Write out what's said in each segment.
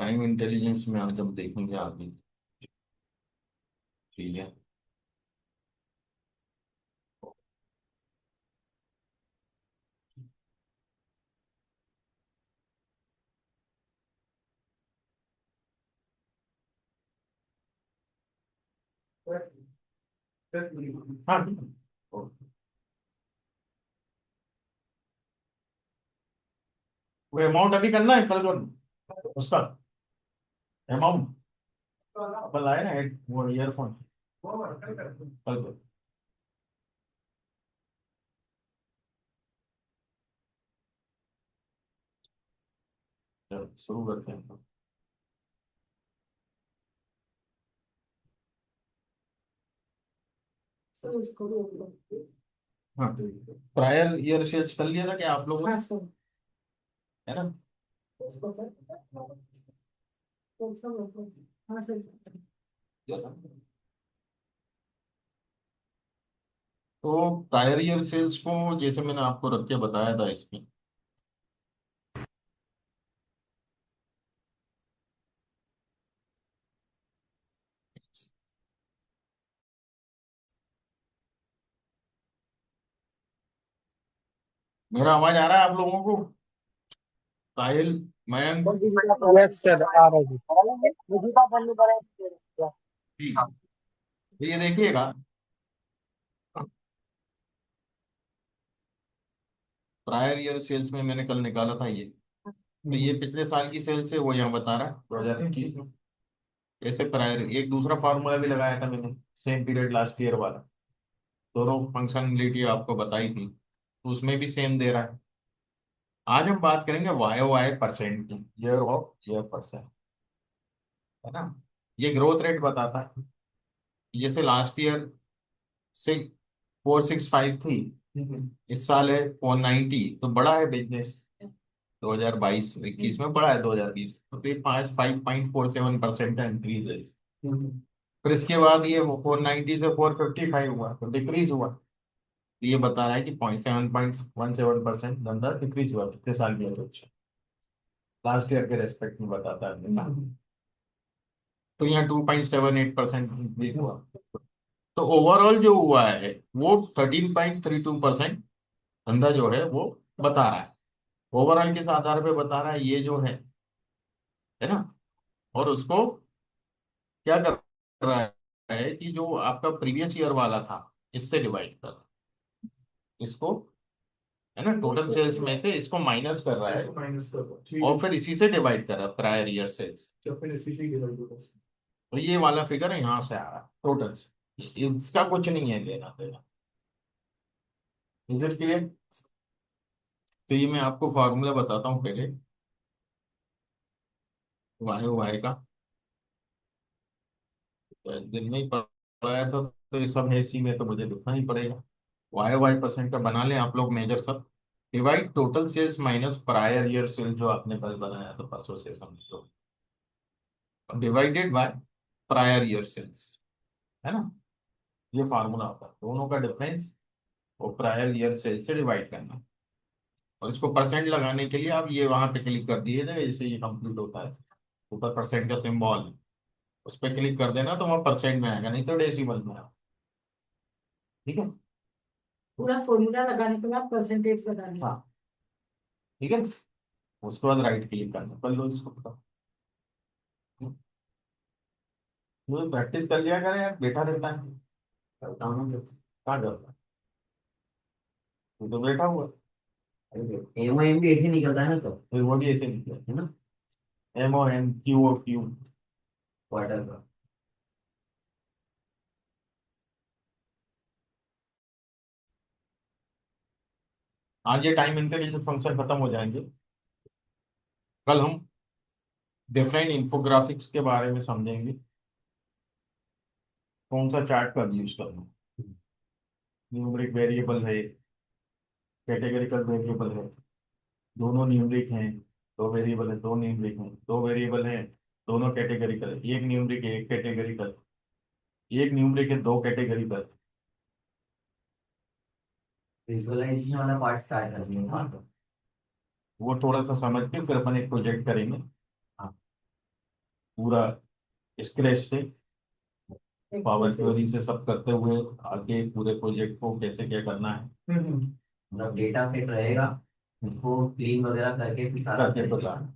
Time intelligence में आज हम देखेंगे आगे। ठीक है। हाँ ठीक है। वो अमाउंट अभी करना है कल को उसका अमाउंट अपन लाए ना वो ईयरफोन कल को। चलो शुरू करते हैं। हाँ प्रायर ईयर सेल्स कर लिया था क्या आप लोगों ने? है ना। तो प्रायर ईयर सेल्स को जैसे मैंने आपको रख के बताया था इसमें। मेरा आवाज आ रहा है आप लोगों को? साहिल, मयंक। यस सर आ रहा है। ठीक है। तो ये देखिएगा, प्रायर ईयर सेल्स में मैंने कल निकाला था ये। तो ये पिछले साल की सेल्स है, वो यहाँ बता रहा है 2021 में। ऐसे प्रायर एक दूसरा फार्मूला भी लगाया था मैंने, सेम पीरियड लास्ट ईयर वाला। दोनों फंक्शनलिटी आपको बताई थी, तो उसमें भी सेम दे रहा है। आज हम बात करेंगे वाई वाई परसेंट की, ईयर ऑफ ईयर परसेंट। है ना। ये ग्रोथ रेट बताता है। जैसे लास्ट ईयर से 465 थी, इस साल है 490, तो बड़ा है बिजनेस। 2022-21 में बढ़ा है, 2020 तो ये 5.47% का इंक्रीज है। फिर इसके बाद ये 490 से 455 हुआ, तो डिक्रीज हुआ। तो ये बता रहा है कि 0.17% धंधा डिक्रीज हुआ पिछले साल की अपेक्षा। लास्ट ईयर के रेस्पेक्ट में बताता है हमेशा। तो यहाँ 2.78% इंक्रीज हुआ। तो ओवरऑल जो हुआ है वो 13.32% धंधा जो है वो बता रहा है। ओवरऑल किस आधार पे बता रहा है, ये जो है ना। और उसको क्या कर रहा है कि जो आपका प्रीवियस ईयर वाला था, इससे डिवाइड कर, इसको, है ना, टोटल सेल्स में से इसको माइनस कर रहा है माइनस कर दो ठीक और है। फिर इसी से डिवाइड कर रहा है प्रायर ईयर सेल्स। जब फिर इसी से डिवाइड होगा। तो ये वाला फिगर है, यहाँ से आ रहा है टोटल से, इसका कुछ नहीं है लेना देना। Is it clear? तो ये मैं आपको फॉर्मूला बताता हूँ पहले, वाई वाई का। तो दिन में ही पढ़ाया था, तो ये सब है इसी में, तो मुझे लिखना ही पड़ेगा। वाई वाई परसेंट का बना लें आप लोग मेजर सब। Divide total sales minus prior year sales, जो आपने कल बनाया था परसों से समझ लो, divided by prior year sales. है ना। ये फार्मूला होता है, दोनों का डिफरेंस और प्रायर ईयर सेल्स से डिवाइड करना। और इसको परसेंट लगाने के लिए आप ये वहां पे क्लिक कर दिए थे, जैसे ये कंप्लीट होता है, ऊपर परसेंट का सिंबल है, उस पर क्लिक कर देना तो वहाँ परसेंट में आएगा, नहीं तो डेसिमल में आएगा। ठीक है। पूरा फॉर्मूला लगाने के बाद परसेंटेज लगानी है। हाँ ठीक है। उसके बाद राइट क्लिक करना, कर लो इसको पूरा। मुझे प्रैक्टिस कर लिया करें यार, बैठा रहता है कहाँ करता है, तू तो बैठा हुआ है। एम एम भी ऐसे निकलता है ना तो फिर वो भी ऐसे निकला है ना, MONQOQ। क्वार्टर का। आज ये टाइम इंटेलिजेंस फंक्शन खत्म हो जाएंगे। कल हम डिफरेंट इंफोग्राफिक्स के बारे में समझेंगे, कौन सा चार्ट का यूज करना। न्यूमरिक वेरिएबल है, कैटेगरिकल वेरिएबल है, दोनों न्यूमरिक हैं, दो वेरिएबल है, दो न्यूमरिक हैं, दो वेरिएबल हैं, दोनों कैटेगरिकल है, एक न्यूमरिक है एक कैटेगरिकल, एक न्यूमरिक है दो कैटेगरिकल। विजुअलाइजेशन वाला पार्ट स्टार्ट कर दिया। वो थोड़ा सा समझ के फिर अपन एक प्रोजेक्ट करेंगे। हाँ। पूरा स्क्रैच से, पावर एक्सपेंसिव। क्वेरी से सब करते हुए आगे पूरे प्रोजेक्ट को कैसे क्या करना है। मतलब डेटा फिट रहेगा, उसको क्लीन वगैरह करके फिर सारा करके करेंगे। पता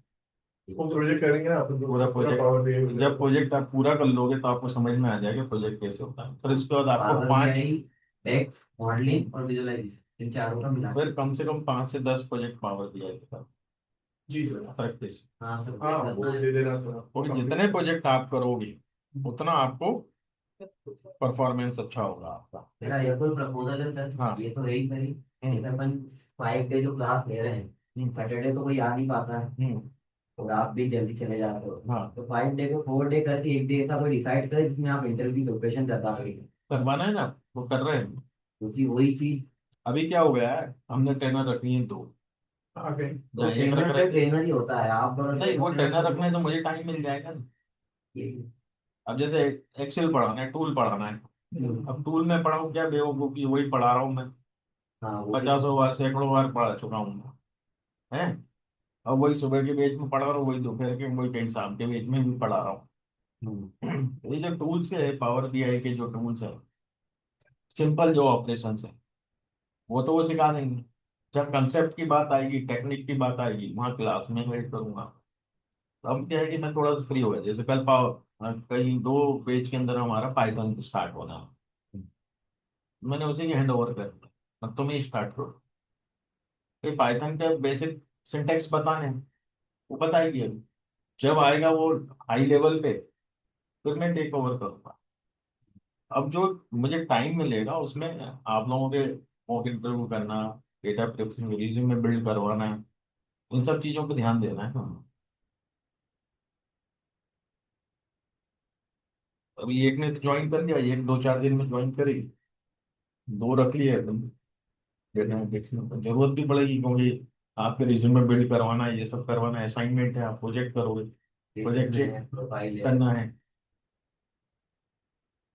वो प्रोजेक्ट करेंगे ना अपन तो पूरा पूरा पावर प्रोजेक्ट, जब प्रोजेक्ट आप पूरा कर लोगे तो आपको समझ में आ जाएगा प्रोजेक्ट कैसे होता है। फिर उसके बाद आपको पावर पांच, बीआई, टेक्स्ट, मॉडलिंग और विजुअलाइजेशन, इन चारों का मिला के। फिर कम से कम 5 से 10 प्रोजेक्ट पावर बीआई के साथ जी सर। प्रैक्टिस। हाँ सब हाँ कुछ वो करना है। दे देना सर। और जितने प्रोजेक्ट आप करोगे उतना आपको परफॉर्मेंस अच्छा होगा आपका। मेरा ये कोई प्रपोजल है सर, हाँ। ये तो है ही सही। हम्म। जैसे अपन 5 डे जो क्लास ले रहे हैं, हम्म। सैटरडे तो कोई आ नहीं पाता है हम्म। और आप भी जल्दी चले जाते हो, हाँ, तो 5 डे को 4 डे करके एक डे ऐसा कोई डिसाइड करें जिसमें आप इंटरव्यू की प्रिपरेशन कर पाओगे। करवाना है ना, वो कर रहे हैं। क्योंकि वही चीज, अभी क्या हो गया है, हमने ट्रेनर रखनी है दो। ओके। तो जहाँ एक रख ट्रेनर रहे से ट्रेनर ही होता है, आप अगर नहीं, वो ट्रेनर ट्रेनर को रखने तो मुझे टाइम मिल जाएगा ना। ये- अब जैसे एक्सेल पढ़ाना है, टूल पढ़ाना है, अब टूल में पढ़ाऊँ क्या बेवकूफ़ी, वही पढ़ा रहा हूँ मैं। हाँ वो भी। 50 बार, सैकड़ों बार पढ़ा चुका हूँ मैं, है। अब वही सुबह के बैच में पढ़ा रहा हूँ, वही दोपहर के, वही कहीं शाम के बैच में भी पढ़ा रहा हूँ। ये जो टूल्स है, पावर बीआई के जो टूल्स है, सिंपल जो ऑपरेशन है, वो तो वो सिखा देंगे। जब कंसेप्ट की बात आएगी, टेक्निक की बात आएगी, वहाँ क्लास में वेट करूंगा। तो अब क्या है कि मैं थोड़ा सा फ्री हो गया, जैसे कल कहीं 2 पेज के अंदर हमारा पाइथन स्टार्ट होना है। मैंने उसी की हैंड ओवर कर दिया, अब तुम ही स्टार्ट करो। ये पाइथन का बेसिक सिंटेक्स बताने हैं, वो बताएगी अभी। जब आएगा वो हाई लेवल पे, फिर मैं टेक ओवर करूंगा। अब जो मुझे टाइम मिलेगा उसमें आप लोगों के मॉक इंटरव्यू करना, डेटा प्रिपरेशन, रिज्यूमे बिल्ड करवाना है, इन सब चीजों पर ध्यान देना है ना। अभी एक ने तो ज्वाइन कर लिया, एक 2-4 दिन में ज्वाइन करी, दो रख लिए एकदम। देखना देखना तो जरूरत भी पड़ेगी, क्योंकि आपके रिज्यूमे बिल्ड करवाना है, ये सब करवाना है, असाइनमेंट है, आप प्रोजेक्ट करोगे, प्रोजेक्ट चेक प्रोफाइल है। करना है,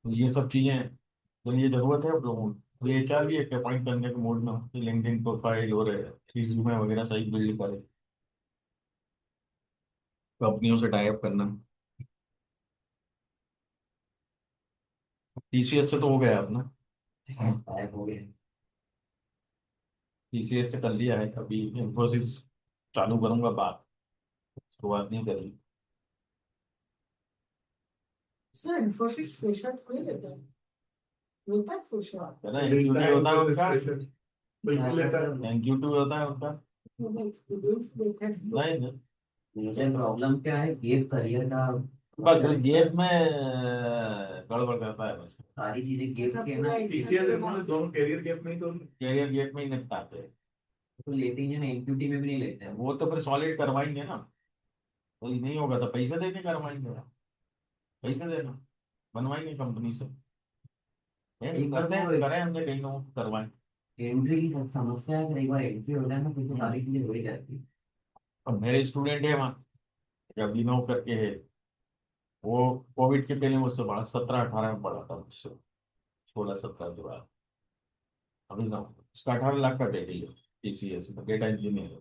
तो ये सब चीजें, तो ये जरूरत है आप लोगों को। तो ये एचआर भी एक अपॉइंट करने के मूड में हो कि लिंक्डइन प्रोफाइल और रिज्यूमे वगैरह सही बिल्ड करे, कंपनियों से टाई अप करना। टीसीएस से तो हो गया अपना, गायब हो गए। टीसीएस से कर लिया है, अभी इंफोसिस चालू करूंगा बात, शुरुआत नहीं करी। सर इन्फोसिस फ्रेशर नहीं लेते हैं, लेता है फ्रेशर। है ना, मिलता है एग्जीक्यूटिव होता है Infosys उनका, fresher। बिल्कुल लेता है। एग्जीक्यूटिव होता है उनका। एक्सपीरियंस देखा है। नहीं नहीं, मुझे प्रॉब्लम क्या है, गेप करियर का बस मतलब गेट में गड़बड़ करता है बस। सारी चीजें गेप के ना, टीसीएस इन्फोसिस दोनों कैरियर गैप में ही तो। कैरियर गेट में ही निपटाते हैं। तो लेते ही हैं, एनक्यूटी में भी नहीं लेते हैं। वो तो फिर सॉलिड करवाएंगे ना, तो नहीं होगा तो पैसे दे के करवाएंगे, पैसे देना, बनवाएंगे कंपनी से। एक बार करते वो हैं, करें हमने कहीं लोग करवाएं। एंट्री की समस्या है, एक बार एंट्री हो जाए ना फिर तो हम्म। सारी चीजें हो ही जाती है। और मेरे स्टूडेंट है वहाँ, अभिनव करके है, वो कोविड के पहले मुझसे बड़ा 17-18 में पढ़ा था मुझसे, 16-17 के बाद। अभिनव, उसका 18 लाख का डिग्री है, टीसीएस में डेटा इंजीनियर,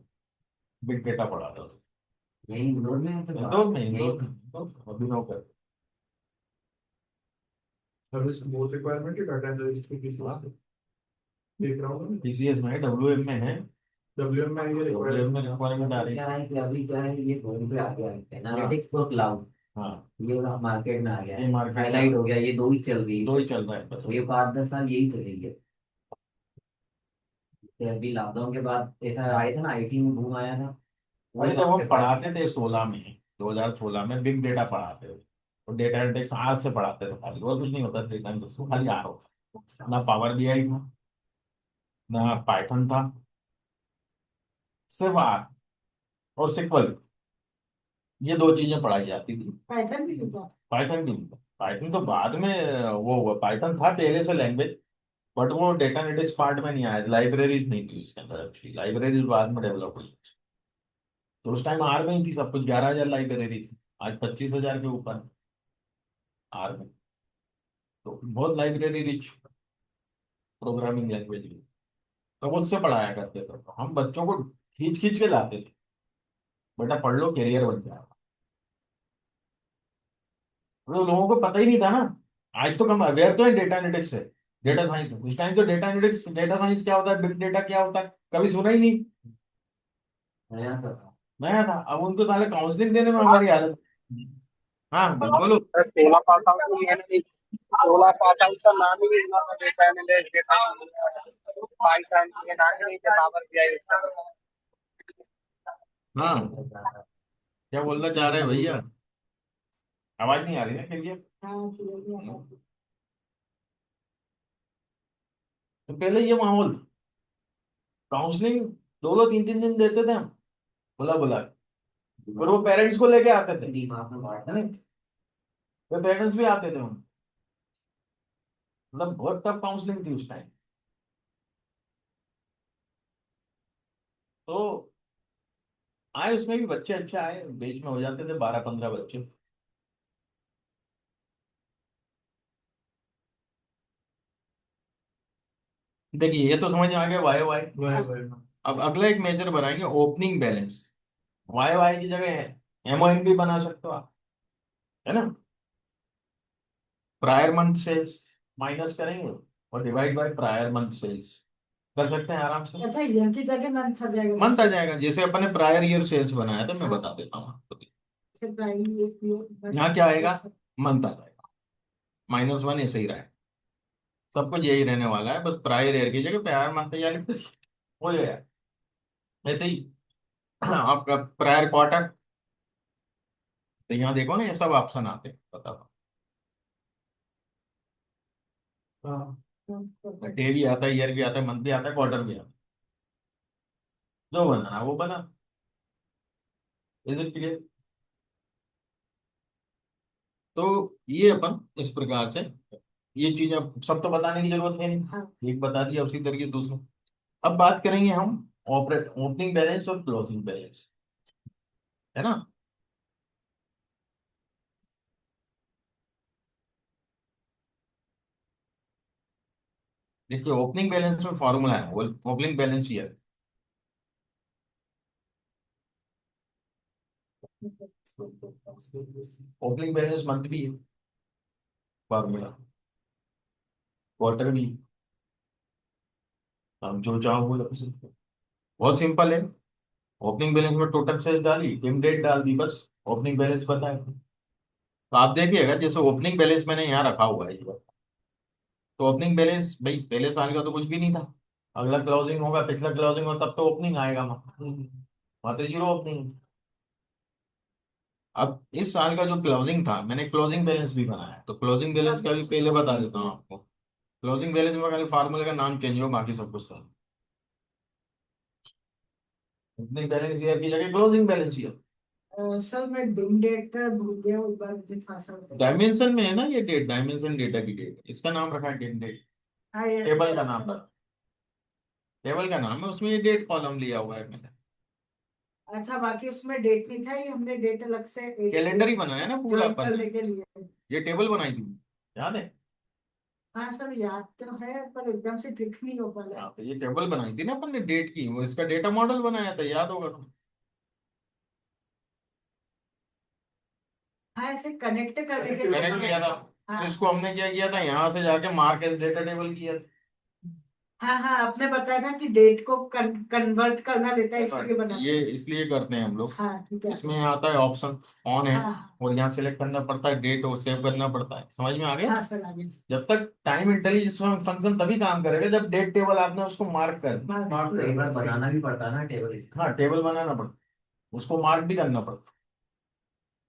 बिग डेटा पढ़ा था उसने। यही इंदौर में है तो इंदौर में, यही। अभिनव कर। सर्विस बहुत रिक्वायरमेंट है डाटा एनालिस्ट की टीसीएस पे। देख रहा हूँ मैं। टीसीएस में है, डब्ल्यूएम में है, डब्ल्यूएम में ये डब्ल्यूएम में रिक्वायरमेंट। रिक्वायरमेंट आ रही क्या है। है कि अभी क्या है, ये फोन पे आ गया है एनालिटिक्स और क्लाउड, हाँ, ये मार्केट में आ गया ये है, मार्केट में हाईलाइट हो गया, ये दो ही चल रही दो है। ही चल रहा है बस। तो ये 5-10 साल यही चलेगी। तो अभी लॉकडाउन के बाद ऐसा आया था ना, आईटी में बूम आया था, वो अरे जब वक्त हम से पढ़ाते थे 16 में, 2016 में बिग डेटा पढ़ाते थे, और डेटा एनालिटिक्स आज से पढ़ाते थे खाली, और कुछ नहीं होता डेटा एनालिटिक्स, खाली आर होता, ना पावर बीआई था, ना पाइथन था, सिर्फ आर और सिक्वल, ये दो चीजें पढ़ाई जाती थी। पाइथन भी देता है। पाइथन भी नहीं था, पाइथन तो बाद में वो हुआ, पाइथन था पहले से लैंग्वेज, बट वो डेटा एनालिटिक्स पार्ट में नहीं आया, लाइब्रेरीज नहीं थी उसके अंदर, अच्छी लाइब्रेरीज बाद में डेवलप हुई। तो उस टाइम आर में ही थी सब कुछ, 11,000 लाइब्रेरी थी, आज 25,000 के ऊपर आर में। तो बहुत लाइब्रेरी रिच प्रोग्रामिंग लैंग्वेज भी, तो वो उससे पढ़ाया करते थे, तो हम बच्चों को खींच खींच के लाते थे, बेटा पढ़ लो, कैरियर बन जाएगा। तो लोगों को पता ही नहीं था ना। आज तो कम अवेयर तो है डेटा एनालिटिक्स से, डेटा साइंस से। उस टाइम तो डेटा एनालिटिक्स, डेटा साइंस क्या होता है, बिग डेटा क्या होता है, कभी सुना ही नहीं। नया सा था। नया था। अब उनको साले काउंसलिंग देने में हमारी हालत। हाँ भाई बोलो। सोलह पास आउट नहीं है नहीं। 16 पास आउट का नाम ही नहीं हुआ डेटा एनालिस्ट डेटा पाइथन ये नाम ही नहीं थे पावर बीआई। हाँ, क्या बोलना चाह रहे हैं भैया? आवाज नहीं आ रही है क्लियर? हाँ क्लियर नहीं आ रहा। तो पहले ये माहौल, काउंसलिंग 2-2 3-3 दिन देते थे हम, बुला बुला के। और वो पेरेंट्स को लेके आते थे, दिमाग में बांटना। है ना? वो पेरेंट्स भी आते थे हम। मतलब बहुत टफ काउंसलिंग थी उस टाइम। तो आए उसमें भी बच्चे अच्छे आए, बीच में हो जाते थे 12-15 बच्चे। देखिए ये तो समझ में आ गया वाई वाई। अब अगला एक मेजर बनाएंगे, ओपनिंग बैलेंस। वाई वाई की जगह एमओएन भी बना सकते हो आप, है ना? प्रायर मंथ सेल्स माइनस करेंगे और divide by prior month sales, कर सकते हैं आराम से। अच्छा ईयर की जगह मंथ आ जाएगा मंथ आ जैसे। जाएगा, जैसे अपने प्रायर ईयर सेल्स बनाया था, मैं हाँ बता देता हूँ आपको। जैसे प्राइमरी एक ईयर यहाँ क्या आएगा, मंथ आ जाएगा। -1 ऐसे ही रहा है, सब कुछ यही रहने वाला है, बस प्रायर ईयर की जगह प्रायर मंथ या लिखते हो जाएगा। ऐसे ही आपका प्रायर क्वार्टर, तो यहाँ देखो ना ये सब ऑप्शन आते हैं, बताओ। डे भी आता है, ईयर भी आता है, मंथ भी आता है, क्वार्टर भी आता है। जो बनाना वो बना। Is it clear? तो ये अपन इस प्रकार से, ये चीज अब सब तो बताने की जरूरत है हाँ नहीं, एक बता दिया, उसी तरीके दूसरा। अब बात करेंगे हम ओपनिंग बैलेंस और क्लोजिंग बैलेंस, है ना? देखिए ओपनिंग बैलेंस में फॉर्मूला है, opening balance year. Opening balance month भी है फॉर्मूला, क्वार्टर भी। हम जो चाहो वो लगा सकते हैं। बहुत सिंपल है। ओपनिंग बैलेंस में टोटल सेल्स डाली, टिम डेट डाल दी, बस ओपनिंग बैलेंस बताया। तो आप देखिएगा जैसे ओपनिंग बैलेंस मैंने यहाँ रखा हुआ है, तो ओपनिंग बैलेंस भाई पहले साल का तो कुछ भी नहीं था। अगला क्लोजिंग होगा, पिछला क्लोजिंग होगा, तब तो ओपनिंग आएगा वहां तो जीरो ओपनिंग। अब इस साल का जो क्लोजिंग था, मैंने क्लोजिंग बैलेंस भी बनाया, तो क्लोजिंग बैलेंस का भी पहले बता देता हूँ आपको। क्लोजिंग बैलेंस में खाली फार्मूले का नाम चेंज हो, बाकी सब कुछ सर। ओपनिंग बैलेंस ईयर की जगह क्लोजिंग बैलेंस ईयर। सर मैं डिम डेट भूल गया एक बार जितना सा बताइए। डायमेंशन में है ना ये डेट, डायमेंशन डेटा की डेट, इसका नाम रखा है डेट डेट। हाँ ये टेबल का नाम रखा, टेबल का नाम है, उसमें ये डेट कॉलम लिया हुआ है मैंने। अच्छा बाकी उसमें डेट नहीं था, ये हमने डेट अलग से कैलेंडर ही बनाया ना पूरा ज्वाइन अपन ने, करने के लिए। ये टेबल बनाई थी, याद है? हाँ सर याद तो है पर एकदम से ट्रिक नहीं हो पा रहा है। हाँ, तो ये टेबल बनाई थी ना अपन ने डेट की, वो इसका डेटा मॉडल बनाया था, याद होगा तुम। हाँ ऐसे कनेक्ट करने के लिए कनेक्ट किया था, फिर हाँ इसको हमने क्या किया था, यहाँ से जाके मार्क एज डेटा टेबल किया हाँ हाँ आपने बताया था कि डेट को कन्वर्ट करना लेता है था। इसलिए बनाते ये हैं। इसलिए करते हैं हम लोग। हाँ ठीक है। इसमें आता है ऑप्शन ऑन है, हाँ और यहाँ सिलेक्ट करना पड़ता है डेट, और सेव करना पड़ता है, समझ में आ गया? हाँ सर आगे जब तक टाइम इंटेलिजेंस फंक्शन तभी काम करेगा जब डेट टेबल आपने उसको मार्क कर दिया। कई बार बनाना भी पड़ता है ना टेबल। हाँ टेबल बनाना पड़ता, उसको मार्क भी करना पड़ता,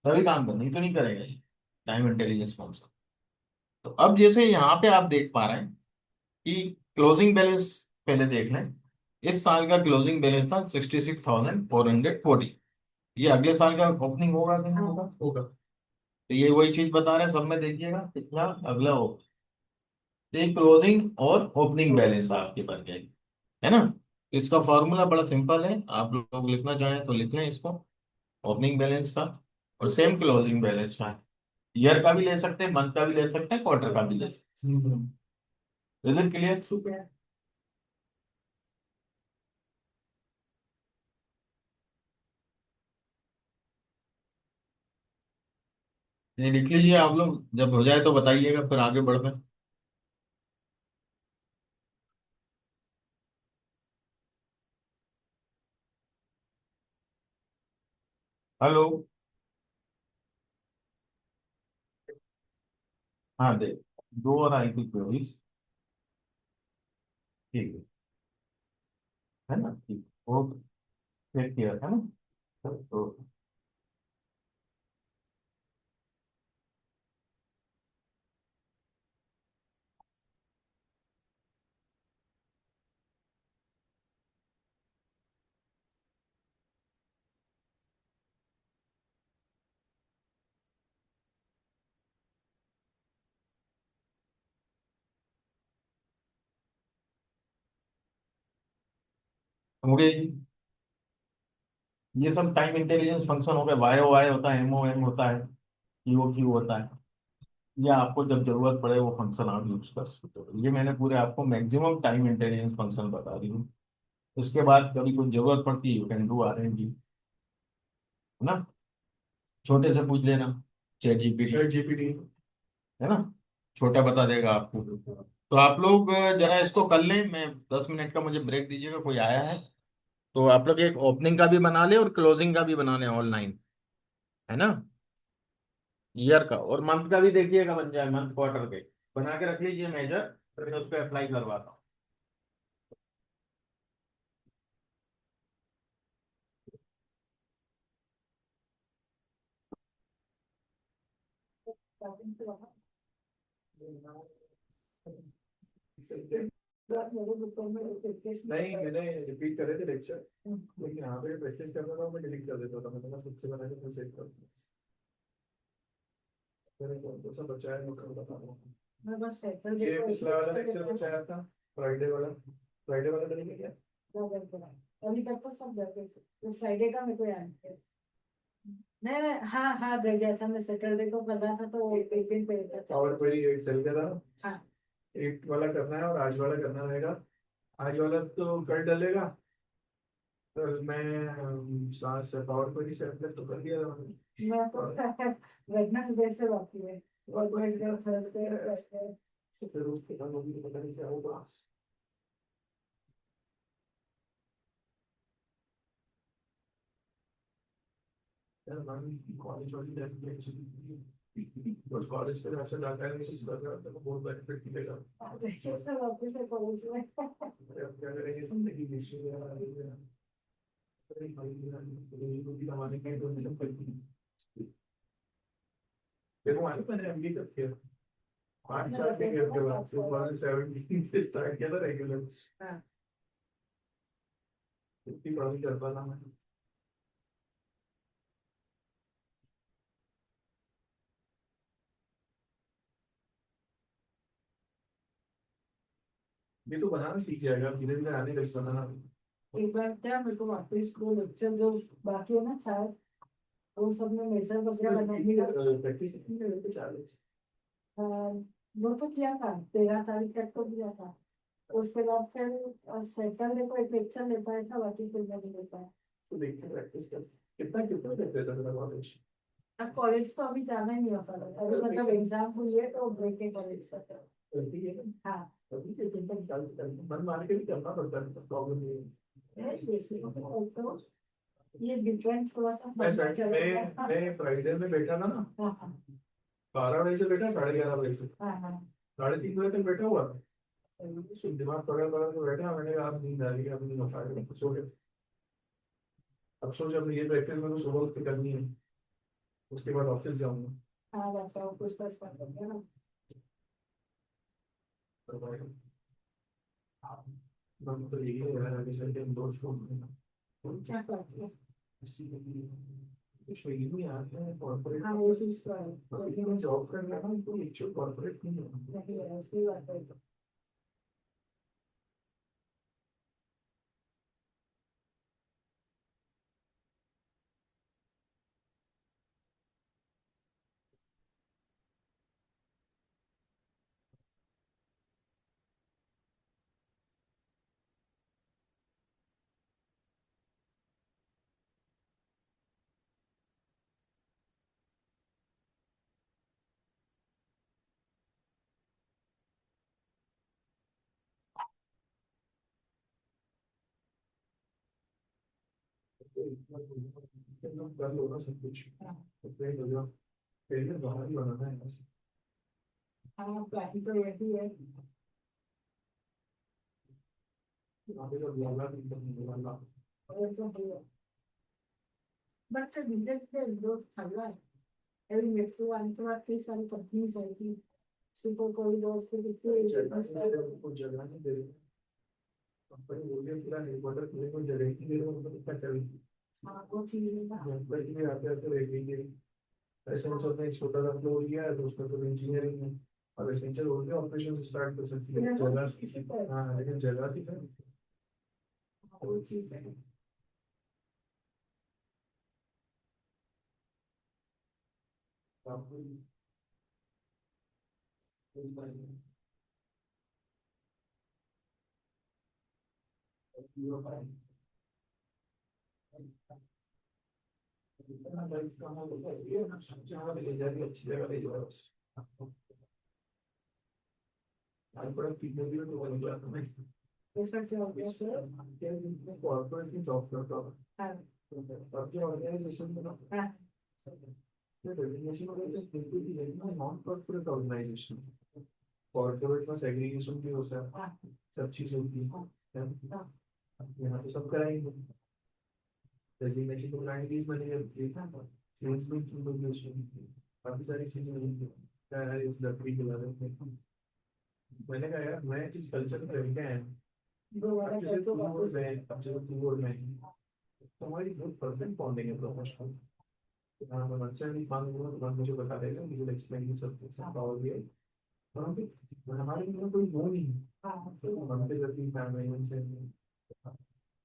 तभी काम करना, नहीं तो नहीं करेगा ये टाइम इंटेलिजेंस फंक्शन। तो अब जैसे यहाँ पे आप देख पा रहे हैं कि क्लोजिंग बैलेंस पहले देख लें। इस साल का क्लोजिंग बैलेंस था 66,440। ये अगले साल का ओपनिंग होगा कि नहीं हाँ होगा? होगा। तो ये वही चीज बता रहे हैं, सब में देखिएगा कितना अगला हो। तो ये क्लोजिंग और ओपनिंग बैलेंस आपके बन जाएगी, है ना? तो इसका फॉर्मूला बड़ा सिंपल है, आप लोग लिखना चाहें तो लिख लें इसको, ओपनिंग बैलेंस का। और सेम क्लोजिंग बैलेंस का है, ईयर का भी ले सकते हैं, मंथ का भी ले सकते हैं, क्वार्टर का भी ले सकते हैं। Is it clear? ठीक है। ये लिख लीजिए आप लोग, जब हो जाए तो बताइएगा, फिर आगे बढ़ते हैं। हेलो। हाँ दे, दो और आई थी क्वेरीज। ठीक है ना, ठीक। ओके। टेक केयर, है ना। तो हो गई। ये सब टाइम इंटेलिजेंस फंक्शन हो गए, वाई ओ वाई होता है, एम ओ एम होता है, ई ओ क्यू होता है। ये आपको जब जरूरत पड़े वो फंक्शन आप यूज कर सकते हो। ये मैंने पूरे आपको मैक्सिमम टाइम इंटेलिजेंस फंक्शन बता दी हूँ। उसके बाद कभी कोई जरूरत पड़ती है, you can do R N G, है ना। छोटे से पूछ लेना, चैट जीपीटी, चैट जीपीटी। है ना। छोटा बता देगा आपको। तो आप लोग जरा इसको कर लें, मैं 10 मिनट का मुझे ब्रेक दीजिएगा, कोई आया है। तो आप लोग एक ओपनिंग का भी बना ले और क्लोजिंग का भी बना लें ऑनलाइन, है ना। ईयर का और मंथ का भी देखिएगा, बन जाए मंथ क्वार्टर के। बना के रख लीजिए मेजर, फिर मैं उस पर अप्लाई करवाता हूँ। नहीं, मैंने रिपीट करे थे लेक्चर, लेकिन यहाँ पे प्रैक्टिस करना था, मैं डिलीट कर देता था, मैंने खुद से बना के फिर सेव कर दिया। मैंने कौन सा बचाया मैं कल बता रहा हूँ। मैं बस सैटरडे ये को पिछला वाला लेक्चर बचाया था, फ्राइडे वाला। फ्राइडे वाला करेंगे क्या? अभी तक तो सब दे गए थे। तो फ्राइडे का मेरे को याद है। नहीं नहीं, हाँ हाँ दे गया था, मैं सैटरडे को कर रहा था तो वो एक दिन पे था। और कोई चल गया था। हाँ। 8 वाला करना है और आज वाला करना रहेगा। आज वाला तो कर डलेगा। कल मैं सांस से पावर को ही सेट तो कर दिया था मैंने। मैं तो वेडनेसडे से बाकी है। Wednesday Thursday Friday. तो फिर उसके बाद होगी तो पता नहीं क्या होगा। यार मैम कॉलेज वाली लाइफ भी अच्छी थी, बस कॉलेज पे ऐसा डाटा एनालिसिस कर रहा था तो बहुत बेनिफिट मिलेगा। देखिए सर वापस से कॉलेज में। अरे अब क्या करेंगे, जिंदगी निश्चित है अरे भाई ये भी हमारे कहीं तो नहीं करती। देखो आने मैंने एमबी कर किया 5 साल के गैप के बाद, 2017 से स्टार्ट किया था रेगुलर। हाँ। इतनी पढ़ाई कर पाता मैं। ये तो बनाना सीख जाएगा, धीरे धीरे आने लग बनाना। एक बार क्या मेरे को वापस को लेक्चर जो बाकी है ना शायद वो सब में मेजर वगैरह बनाएंगे। प्रैक्टिस कितनी करते थे, 40? वो तो किया था 13 तारीख तक तो किया था। उसके बाद फिर सैटरडे को एक लेक्चर ले पाया था, बाकी फिर नहीं ले पाया। तो देखते प्रैक्टिस कर कितना कितना देते थे तेरा कॉलेज। अब कॉलेज तो अभी जाना ही नहीं होता है, अभी मतलब एग्जाम हुई है तो ब्रेक है कॉलेज का तो। गलती है ना। हाँ। अभी के दिन तक मन मार के भी करना पड़ता है, प्रॉब्लम नहीं है। तो ये डिफरेंस थोड़ा सा मैं पता चलेगा। मैं फ्राइडे में बैठा था ना, हाँ हाँ 12 बजे से बैठा 11:30 बजे से हाँ हाँ। 3:30 बजे तक बैठा हुआ था। शुद्ध दिमाग पकड़ पकड़ के बैठा, मैंने कहा अब नींद आ रही है, अब नहीं हो पाएगा, सो गया। अब सोच अब ये प्रैक्टिस में तो सुबह उठ के करनी है, उसके बाद ऑफिस जाऊंगा। हाँ बताओ कुछ तो स्टार्ट कर दिया ना। तो भाई हम तो यही है यार, आगे चल के हम दोस्त को क्या करते हैं। कुछ नहीं आता है कॉर्पोरेट। हाँ वो चीज तो है लेकिन मैं जॉब कर रहा हूँ तो एक्चुअल कॉर्पोरेट नहीं है। नहीं है ऐसी बात है। कर लो ना सब कुछ, तो ट्रेन हो जाओ, ट्रेन में बाहर ही बनाना है बस। हाँ प्लान तो यही है। वहाँ पे सब लगा लगा। और तो है बट धीरे धीरे लोग चल रहा है। अभी मेट्रो आने के बाद कई सारी कंपनीज आएगी, सुपर कॉरिडोर्स पे कितने कुछ जगह नहीं दे रही कंपनी, बोल रही है पूरा हेडक्वार्टर खुले को जगह ही नहीं दे रहे, उनको कितना चलेगी। हाँ वो चीज है ना। मुंबई में आते आते रह गई। एसेंचर ने एक छोटा सा फ्लोर लिया है, तो उसमें तो इंजीनियरिंग है, और एसेंचर हो गया ऑपरेशन स्टार्ट कर सकती है किसी जगह। पर हाँ लेकिन जगह थी ना। वो चीज है। जहाँ ले जा रही है, अच्छी जगह ले जाओ बस। आज बड़ा पीने भी तो निकला था मैं। ऐसा क्या हो गया सर? कॉर्पोरेट की जॉब करता हूँ। हाँ अब जो ऑर्गेनाइजेशन में ना, हाँ डेजिग्नेशन वगैरह से बिल्कुल भी नहीं ना, नॉन कॉर्पोरेट ऑर्गेनाइजेशन। कॉर्पोरेट में सेग्रीगेशन भी होता है, हाँ सब चीज होती है। हाँ यहाँ तो सब कराएंगे, डेजिग्नेशन तो क्लाइंट बनी है, सेल्स में की होगी उसमें, काफी सारी चीजें होंगी। क्या है उस लकड़ी के बारे में, मैंने कहा यार मैं चीज कल्चर में रह गया है। दो वाला अब जैसे करते कीबोर्ड वापस में, अब जैसे कीबोर्ड में तो हमारी बहुत परफेक्ट बॉन्डिंग है प्रोफेशनल। हाँ मैं अच्छा नहीं मान लूंगा तो मुझे बता देगा, मुझे एक्सप्लेन सब कुछ पावर भी है। हमारे में कोई वो नहीं है, हाँ मन के प्रति फैमिली से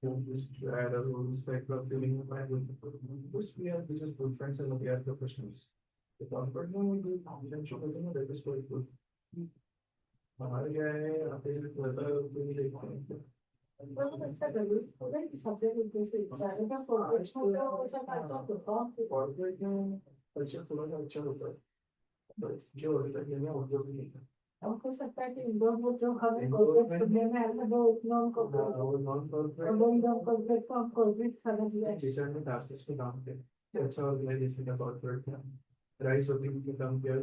just add a respect of feeling of my just we are just good friends and we are professionals. The corporate में जो relationship होते हैं that is very good. हमारे क्या है आप ऐसे पता है तो ये देखते हैं। मतलब ऐसा जरूरी होगा कि सब जगह से ज्यादा का प्रोफेशनल का ऐसा कल्चर होता है। कॉर्पोरेट में कल्चर थोड़ा सा अच्छा होता है, बस जो अभी तक नहीं है वो जो भी नहीं है। हमको सकता है कि इंडोर में जो हमें कॉर्पोरेट सुनने में आया था वो नॉन कॉर्पोरेट वो नॉन और कॉर्पोरेट वो नॉन कॉर्पोरेट को हम कॉर्पोरेट समझ गए। जिसे हमने टास्क पे काम किया अच्छा ऑर्गेनाइजेशन का कॉर्पोरेट था, राइस होती उनके काम किया,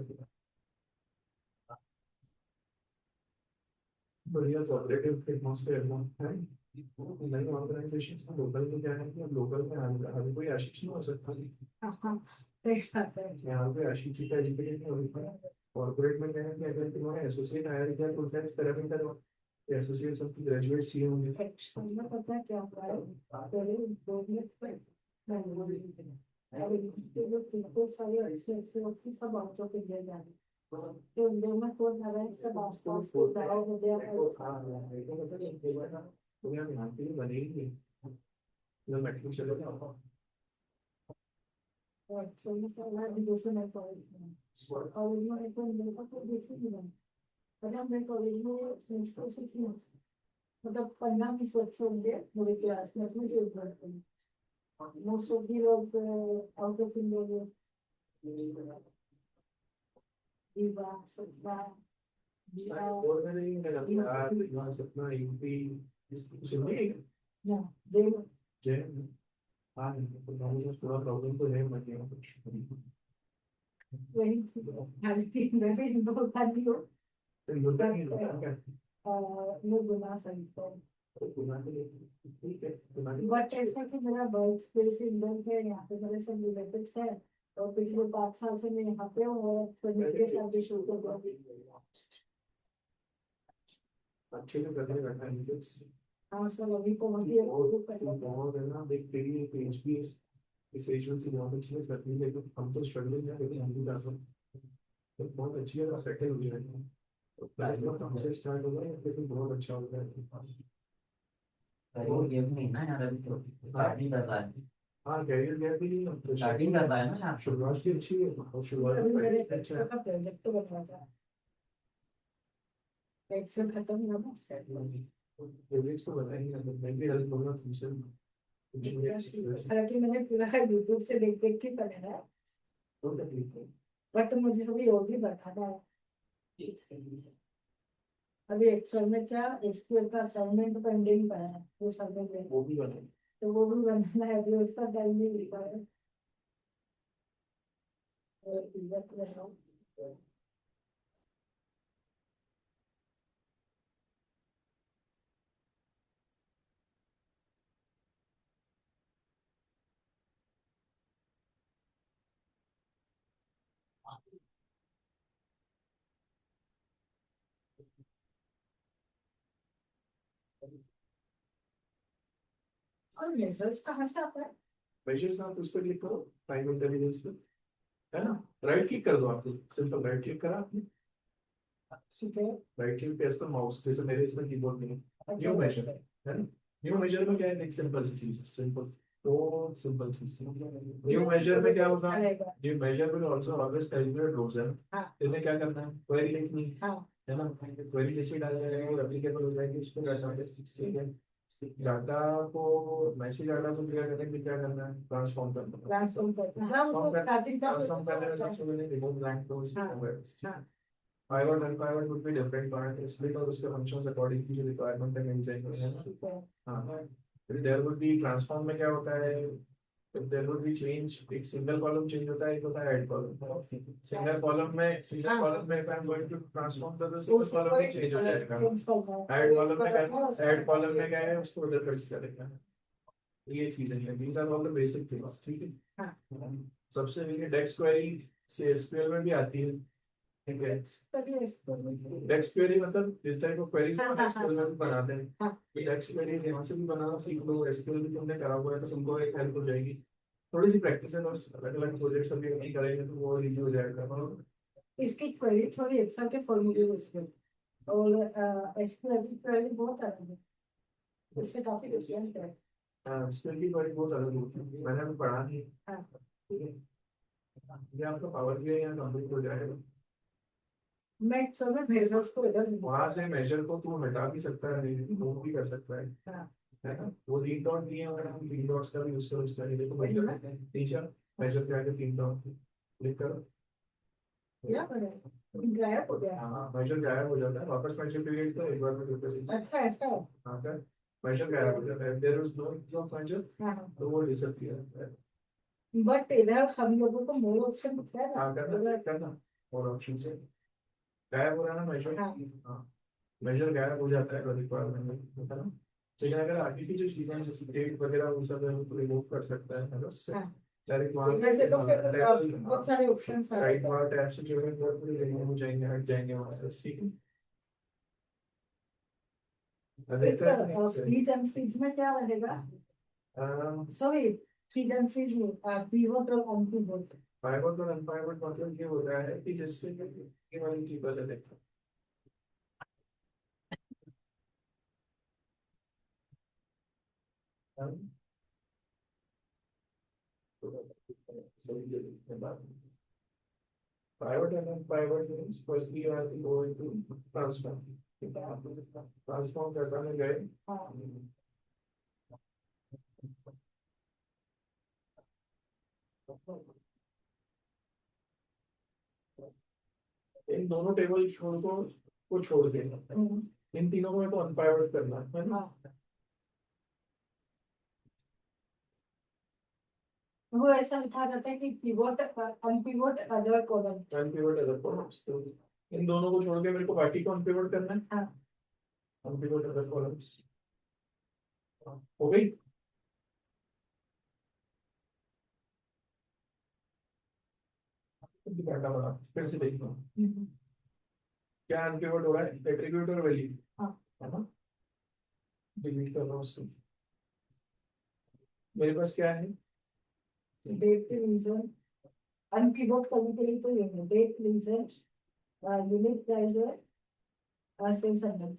बढ़िया कोऑपरेटिव एटमॉस्फेयर है। नई ऑर्गेनाइजेशन लोकल में क्या है कि अब लोकल में हर कोई आशीष नहीं हो सकता। हाँ हाँ सही बात है। यहाँ पे आशीष जी का एजुकेशन नहीं हो सकता। कॉर्पोरेट में क्या है कि अगर तुम्हारे एसोसिएट हायर किया तो उनका पैरामीटर हो, एसोसिएट सबकी ग्रेजुएट सी होंगे। एक्चुअली में पता है क्या हुआ है? पहले दो मिनट में मैं बोल रही थी अरे ये जो तीनों सारे अच्छे अच्छे लोग थी सब आउट ऑफ इंडिया जा रहे हैं। तो इंडिया में कोई लगा है सब आसपास के गाँव हो गया है। तो यहाँ पे बने ही नहीं, जब मेट्रो चले जाओ और तो मैं तो वहाँ विदेशों में कॉलेज में कॉलेज में तो मेरे को तो देखी नहीं है। मतलब मैं कॉलेज में मुश्किल से थी, मतलब 15-20 बच्चे होंगे मेरे क्लास में अपने जो पढ़ते हैं। मोस्ट ऑफ दी लोग आउट ऑफ इंडिया में दीवा सपना और मैंने ये लगा यार यहाँ सपना यूपी सुनिए या जय जय। हाँ तो मुझे थोड़ा प्रॉब्लम तो है मैं कुछ वही थी हर टीम में भी हिंदू खाती हो। तो होता नहीं होता क्या लोग बना सकते हैं तो गुना के लिए ठीक है तुम्हारी बट ऐसा कि मेरा बर्थ प्लेस इंदौर है, यहाँ पे मेरे सब रिलेटिव्स है और पिछले 5 साल से मैं यहाँ पे हूँ और फैमिली के साथ भी शुरू कर दिया। अच्छे से करने बैठा है मुझे हाँ सर अभी तो वही बहुत है ना देख तेरी एक एज भी इस एज में तो बहुत अच्छी है करनी, लेकिन हम तो स्ट्रगलिंग है, लेकिन हम भी कर रहे हैं तो बहुत अच्छी है सेटल हो जाएगा। तो लाइफ में हमसे स्टार्ट होगा लेकिन बहुत अच्छा होगा। करियर गेम नहीं ना यार, अभी तो स्टार्टिंग कर रहा है। हाँ कैरियर गैप भी नहीं है, स्टार्टिंग कर रहा है ना यार। शुरुआत भी अच्छी है और शुरुआत अभी भी मेरे अच्छा एक्सेल है। का प्रोजेक्ट बना था, एक्सेल खत्म हुआ ना प्रोजेक्ट्स तो बनाएंगे, मैं भी हेल्प करूँगा तुमसे कुछ हालांकि मैंने पूरा यूट्यूब से देख देख के बनाया है तो तकलीफ है। बट मुझे अभी और भी बताना है। अभी एक्चुअल में क्या एसक्यूएल का असाइनमेंट पेंडिंग पड़ा है वो सबमिट वो भी बनाएंगे। तो वो भी बनाना है, अभी उसका टाइम नहीं मिल पाया। और पिज्जा बनाओ। और मेजर्स कहाँ से आता है? मेजर्स आप उस पर क्लिक करो, टाइम इंटेलिजेंस पे, है ना, राइट क्लिक कर दो, आपको सिंपल राइट क्लिक करा आपने, ठीक है। राइट क्लिक प्रेस कर माउस, जैसे मेरे इसमें कीबोर्ड नहीं है, अच्छा, न्यू मेजर, है ना, न्यू मेजर में क्या है, एक सिंपल सी चीज है, सिंपल, तो सिंपल चीज, न्यू मेजर में क्या होगा, new measure will also always calculate rows है, हाँ। इन्हें क्या करना है, क्वेरी लिखनी है, हाँ। है ना, क्वेरी जैसे डाल जाएगा वो एप्लीकेबल हो जाएगी, उसको करना है, ठीक है, डाटा को, मैसेज डाटा को क्या करने के लिए क्या करना है, ट्रांसफॉर्म करना है, ट्रांसफॉर्म करते हैं। हाँ, वो स्टार्टिंग का ट्रांसफॉर्म करने में सबसे पहले रिमूव ब्लैंक क्लोज, हाँ। pivot and pivot would be different part, split और उसके functions according to जो requirement है मिल जाएंगे, है ना, ठीक है। हाँ, फिर there would be transform में क्या होता है, there would be change, एक single column change होता है, एक होता है add column, single column में if I'm going to transform the single column में change हो जाएगा, add column में क्या है, उसको उधर कर करेगा, ये चीजें हैं, these are all the basic things, ठीक है, हाँ। सबसे पहले डेक्स क्वेरी से एसक्यूएल में भी आती है, ठीक है, डेक्स क्वेरी मतलब इस टाइप ऑफ क्वेरीज हम एसक्यूएल में भी बनाते हैं, डेक्स क्वेरी यहाँ से भी बनाना सीख लो, एसक्यूएल भी तुमने करा हुआ है तो तुमको एक हेल्प हो जाएगी, थोड़ी सी प्रैक्टिस है बस, अलग अलग प्रोजेक्ट्स अभी नहीं करेंगे तो वो इजी हो जाएगा, इसकी क्वेरी थोड़ी एक्सेल के फॉर्मूले जैसी है, और एसक्यूएल की क्वेरी बहुत अलग है, इससे काफी डिफरेंट है। हाँ, एसक्यूएल की क्वेरी बहुत अलग होती है, मैंने अभी पढ़ा नहीं, हाँ। ठीक है, ये आपका पावर भी है, यहाँ कंप्लीट हो जाएगा, मैं चलो मेजर्स को इधर वहां से मेजर को तू हटा भी सकता है, मूव भी कर सकता है, हाँ। है ना, वो तीन डॉट दिए हैं, अगर हम तीन डॉट्स का भी यूज करो, इसका देखो मेजर टीचर मेजर पे आके तीन डॉट क्लिक करो, क्या करें, गायब हो गया। हाँ मेजर गायब हो जाता है, वापस मेजर पीरियड तो एक बार में करते हैं, अच्छा, ऐसा है। हाँ कर, मेजर गायब हो जाता है, there is no of major, हाँ। तो वो डिसअपीयर है, बट इधर हम लोगों को मोर ऑप्शन दिखता है ना, हाँ करना और ऑप्शन से गायब हो रहा है ना मेजर, हाँ। हाँ मेजर गायब हो जाता है रिक्वायरमेंट में, है ना, लेकिन अगर आगे की जो चीजें हैं जैसे डेट वगैरह वो सब है वो रिमूव कर सकता है ना, उससे हाँ। डायरेक्ट वहां इधर से तो फिर से बहुत सारे ऑप्शंस आ राइट रहे वहां टैब से जो है वो पूरे रिमूव हो जाएंगे, हट जाएंगे वहां से, ठीक है, हैं। एक देखते हैं फ्रीज एंड फ्रीज में क्या रहेगा, सॉरी, फ्रीज एंड फ्रीज में पीवोट और अनपीवोट। पाइवट और अनपाइवट मतलब ये होता है कि जिससे ये वाली चीज बदल है, private and private means firstly you have to go into transform. Transform करता है गए, इन दोनों टेबल छोड़ को छोड़ देना, इन तीनों को मेरे को अनपाइवट करना है ना, वो ऐसा लिखा जाता है कि pivot unpivot other column. Unpivot other columns, तो इन दोनों को छोड़ के मेरे को बाकी को अनपिवट करना है, हाँ। अनपिवट अदर कॉलम्स हो गई, डाटा बना फिर से देखना क्या अनपिवट हो रहा है, एट्रीब्यूट और वैल्यू, हाँ। है ना, डिलीट कर रहा हूँ उसको, मेरे पास क्या है, डेट रीजन अनपिवोट करने के लिए तो ये है डेट रीजन, यूनिट प्राइस और sales and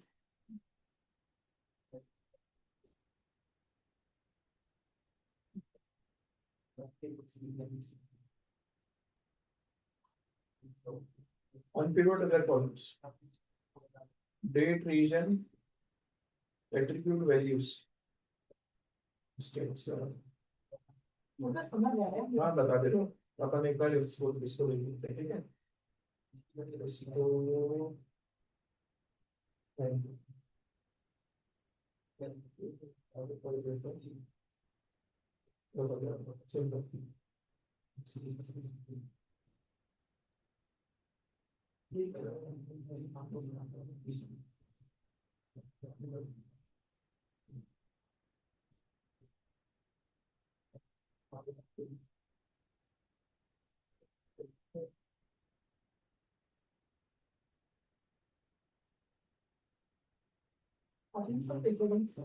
unpivot other columns, date region attribute values, मुझे समझ आ रहा है। हाँ बता दे रहा हूँ, अपन एक बार इसको देख लेते हैं, ठीक है, इसको अभी सब पेपर्स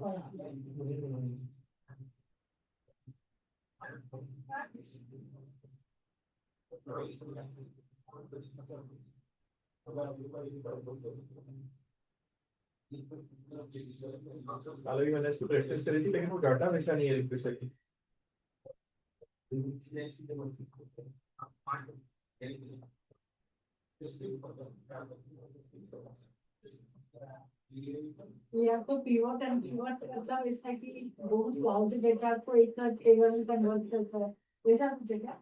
हालांकि मैंने इसकी प्रैक्टिस करी थी लेकिन वो डाटा वैसा नहीं है रिक्वेस्ट की। ये आपको पीवट एंड पीवट मतलब ऐसा कि बहुत लार्ज डेटा को एक टेबल में कन्वर्ट करता है, वैसा कुछ है क्या?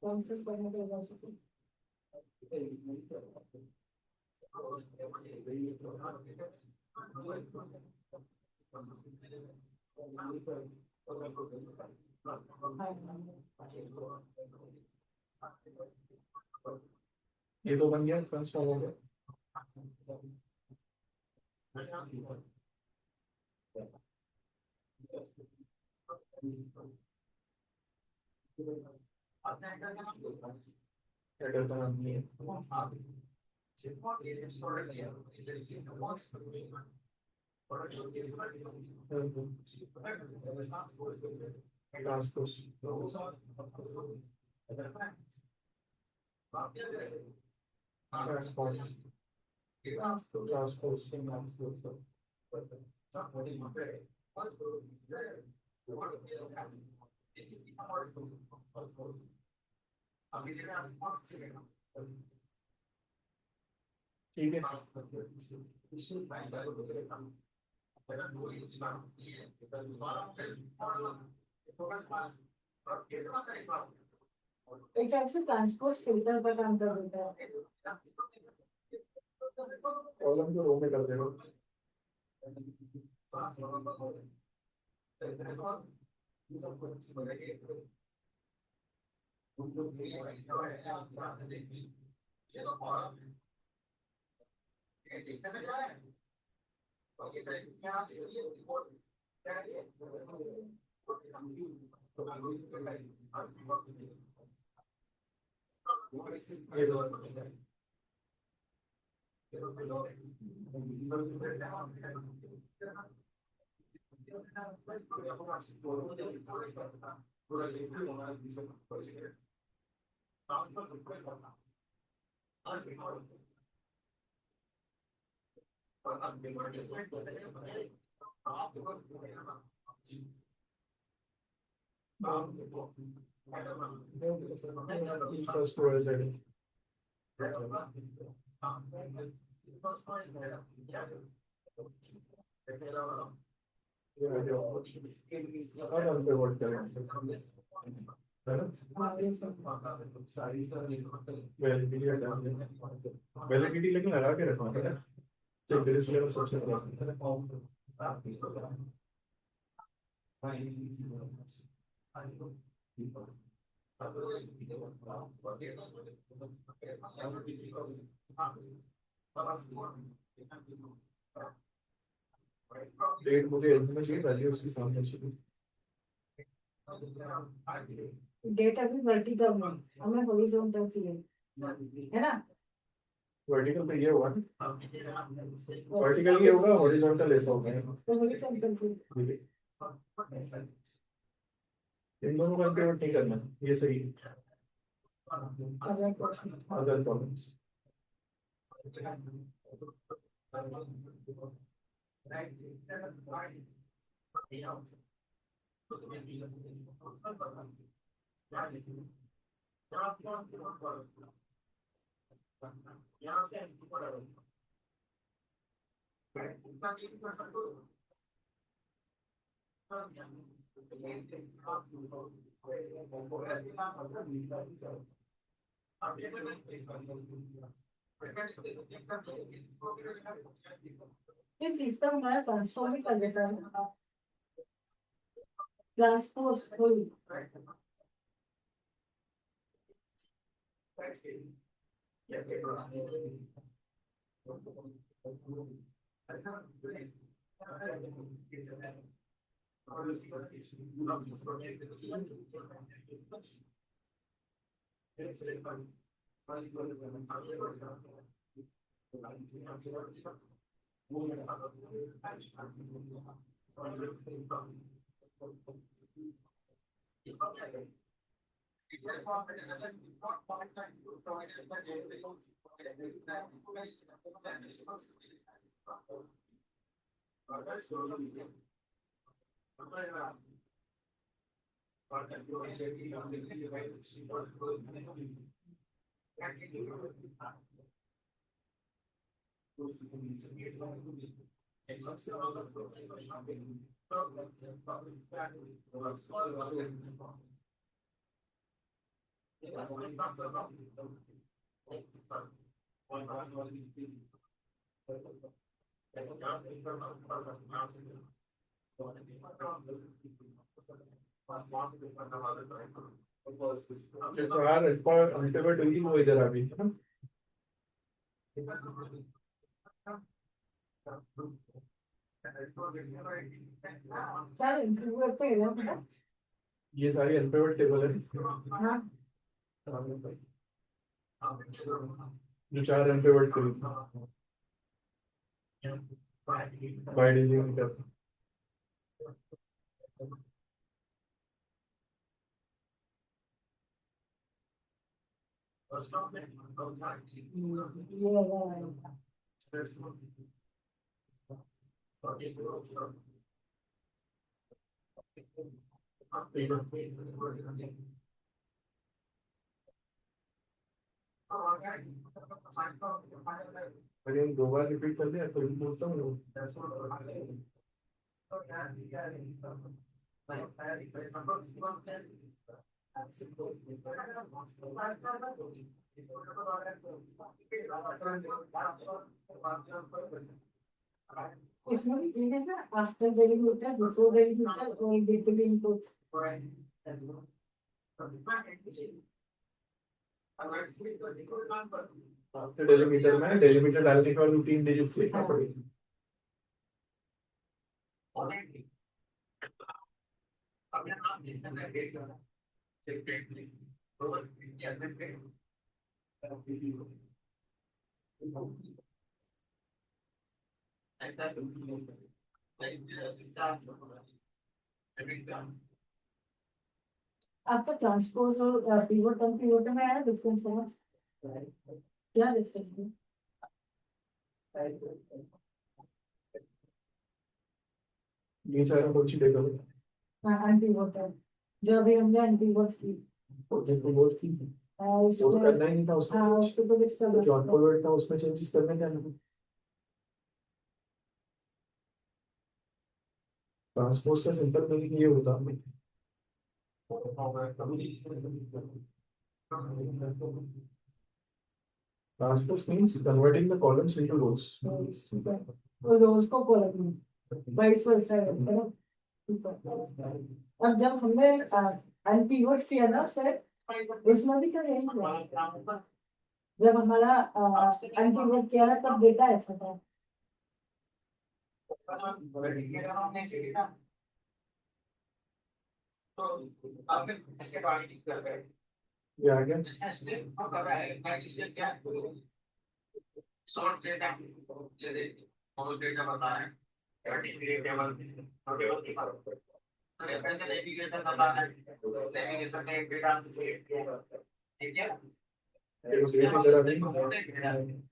कौन से पढ़ने के बाद से ये तो बन गया ट्रांसफॉर्म हो गया। हेडर तो नाम नहीं है। ठीक है। एक टाइप से ट्रांसपोज फिल्टर का काम कर देता है। कॉलम को रो में कर देगा। ये दो first row is ready. Validity लेकिन लगा के रखना है। चेक दिस लेवल सबसे डेट मुझे इसमें चाहिए, वैल्यू उसके सामने चाहिए। डेट अभी वर्टिकल में, हमें हॉरिजॉन्टल चाहिए, है ना? वर्टिकल पे ये होगा, वर्टिकल ये होगा, हॉरिजॉन्टल ऐसा होगा। तो हॉरिजॉन्टल चाहिए। इन दोनों का इंक्रीमेंट नहीं करना, ये सही है। अगर क्वेश्चन अदर कॉलम्स ये चीज का हमारा ट्रांसफॉर्म भी कर देता है ट्रांसपोज कोई जिसको यार अल्टीमेट हुई वो इधर आ गई है ना। क्या इंटरव्यू करते हैं ना ये सारी अल्टीमेट टेबल है हाँ जो चार अल्टीमेट करी बाय डिलीमिटर। ये लगा अरे दो बार रिपीट कर दिया तो बोलता हूँ। इसमें भी ये है ना आफ्टर वेरिंग होता है बिफोर वेरिंग होता है और बिटवीन इनपुट्स आफ्टर डेलीमीटर में डेलीमीटर डालने के बाद 3 डिजिट्स लिखना पड़ेगा। आपका ट्रांसपोज और पिवट और पिवट में आया डिफरेंस समझ क्या डिफरेंस है ये सारा कुछ देखो हाँ एंटीवट है जो अभी हमने एंटीवट की जो बोर्ड थी वो तो उसमें करना ही नहीं था उसमें। हाँ उसको तो कुछ तो जो ऑटोवर्ड था उसमें चेंजेस करने क्या नहीं। ट्रांसपोज का सिंपल मीनिंग ये होता है transpose means converting the columns into रोज। वो रोज को कॉलम में वाइस वर्सा है ना अब जब हमने अनपिवट किया ना सर उसमें भी क्या यही हुआ जब हमारा अनपिवट किया था तब डेटा ऐसा था ये आ गया रेफरेंस नेविगेशन बताना है, नेविगेशन में एक डेटा ठीक है।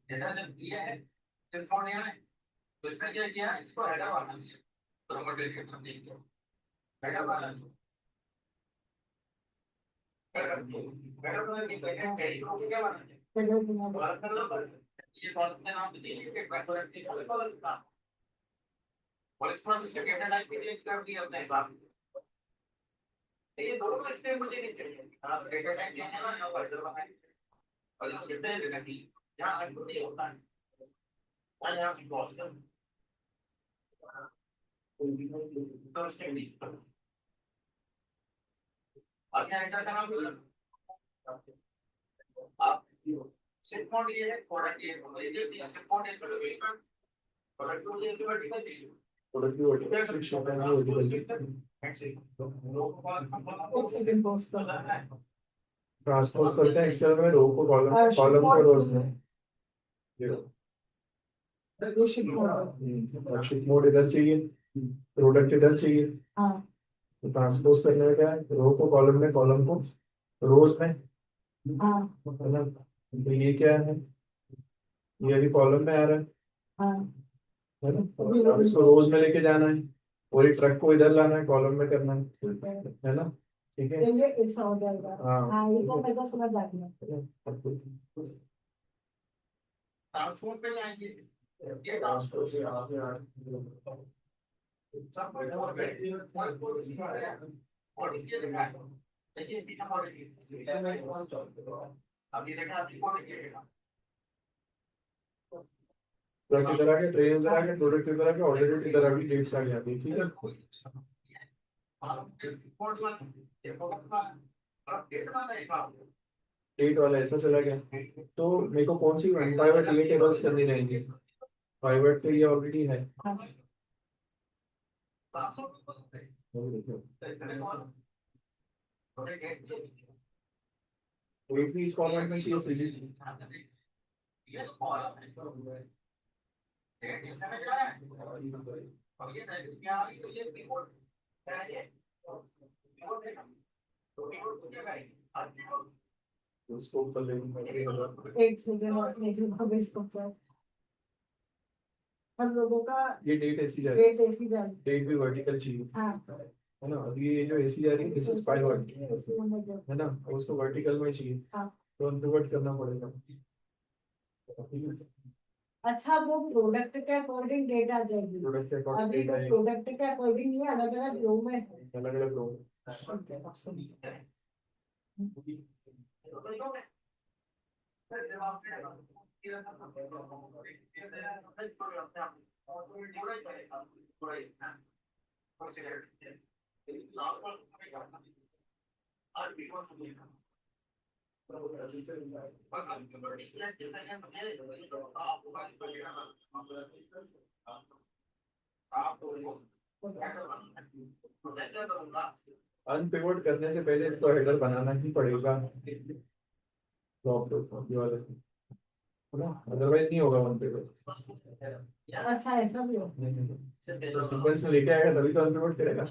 डेटा जब दिया है सिर्फ कौन है, तो इसमें क्या किया, इसको हेडर वाला दिया, तो हम डेटा देख लो हेडर वाला, हेडर वाला की क्या बना है, ये कौन सा नाम दीजिए कि ट्रैकर के कॉलम का, और इसमें उसके डेटा टाइप भी चेंज कर दिया अपने हिसाब से। ये दोनों स्टेप मुझे नहीं चाहिए, हाँ डेटा टाइप चेंज है ना, यहाँ पर हेडर बनाए और जो स्टेप है डेटा की यहाँ इनपुट ये होता है, और यहाँ की कॉस्ट तो स्टेप नहीं, अब यहाँ एंटर करना होगा आप सिर्फ नोट ये है प्रोडक्ट ये सिर्फ नोट ऐसा लगेगा प्रोडक्ट को ये वर्टिकल चाहिए, प्रोडक्ट की वर्टिकल सेक्शन है, वर्टिकल एक सेकंड पॉज कर। ट्रांसपोज करते हैं एक्सेल में रो को कॉलम, कॉलम को रोज में। ये शिफ्ट मोड। शिफ्ट मोड इधर चाहिए, प्रोडक्ट इधर चाहिए, हाँ तो ट्रांसपोज करने में क्या है, रो को कॉलम में, कॉलम को रोज में, हाँ है ना। तो ये क्या है, ये अभी कॉलम में आ रहा हाँ है ना, अब इसको रोज में लेके जाना है और ये ट्रक को इधर लाना है, कॉलम में करना है, ठीक है, है ना। ठीक है, तो ये ऐसा हो जाएगा। हाँ हाँ ये तो मैं तो समझ आ गया। ट्रांसफॉर्म पे जाएंगे ये ट्रांसपोज से आगे सब और ये देखा देखिए बिना मॉडल अब ये देखना रिपोर्ट किएगा ट्रक इधर आके, ट्रेन इधर आके, प्रोडक्ट इधर आके, ऑर्डर डेट इधर आके, डेट्स आगे आती है, ठीक है। रिपोर्ट वाला रिपोर्ट वाला डेट वाला हिसाब डेट वाला ऐसा चला गया, तो मेरे को कौन सी पाइवट ये टेबल्स करनी रहेंगी, पाइवट तो ये ऑलरेडी है। वेट भी इस फॉर्मेट में चाहिए सीधी, ये तो कॉलम है डेट ऐसा में जा रहा है और ये क्या आ रही है, तो ये रिपोर्ट क्या है, ये रिपोर्ट देखा तो रिपोर्ट को क्या करेंगे उसको ऊपर लेंगे। एक सेकंड और लेकिन हम इसको पर हम लोगों का ये डेट ऐसी जा रही डेट ऐसी जा रही है, डेट भी वर्टिकल चाहिए, हाँ है ना। अभी ये जो ऐसी जा रही है, दिस इज पाइवट, ऐसी होना चाहिए। है ना, और उसको वर्टिकल में चाहिए, हाँ। तो अनपिवट करना पड़ेगा। अच्छा वो प्रोडक्ट के अकॉर्डिंग डेट आ जाएगी, प्रोडक्ट के अकॉर्डिंग अभी डेट वो आएगी, प्रोडक्ट के अकॉर्डिंग ये अलग अलग रो में है। अलग अलग रो। अनपिवट करने से पहले इसको हेडर बनाना ही पड़ेगा, है ना, अदरवाइज नहीं होगा अनपिवट। अच्छा ऐसा भी हो। तो सीक्वेंस में लेके आएगा तभी तो अनपिवट करेगा।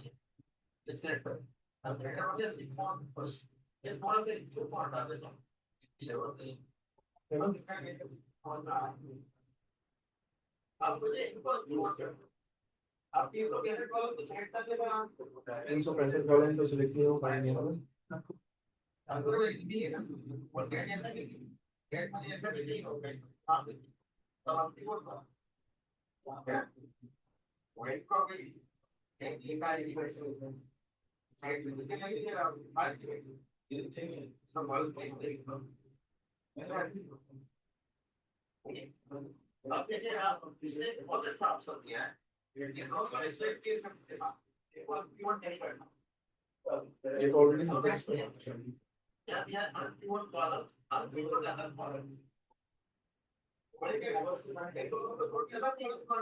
तीन सौ पैंसठ कॉलम तो सिलेक्ट नहीं हो पाएंगे ना। अब देखिए आप इसने बहुत अच्छा अवसर दिया है, ये बहुत सारे सेट के सकते हैं एक बार कीवर्ड नहीं करना, एक ऑलरेडी सीक्वेंस पे क्या दिया कीवर्ड वाला कीवर्ड का हर फॉर्म बड़े के एक दो को छोड़ के सब कीवर्ड का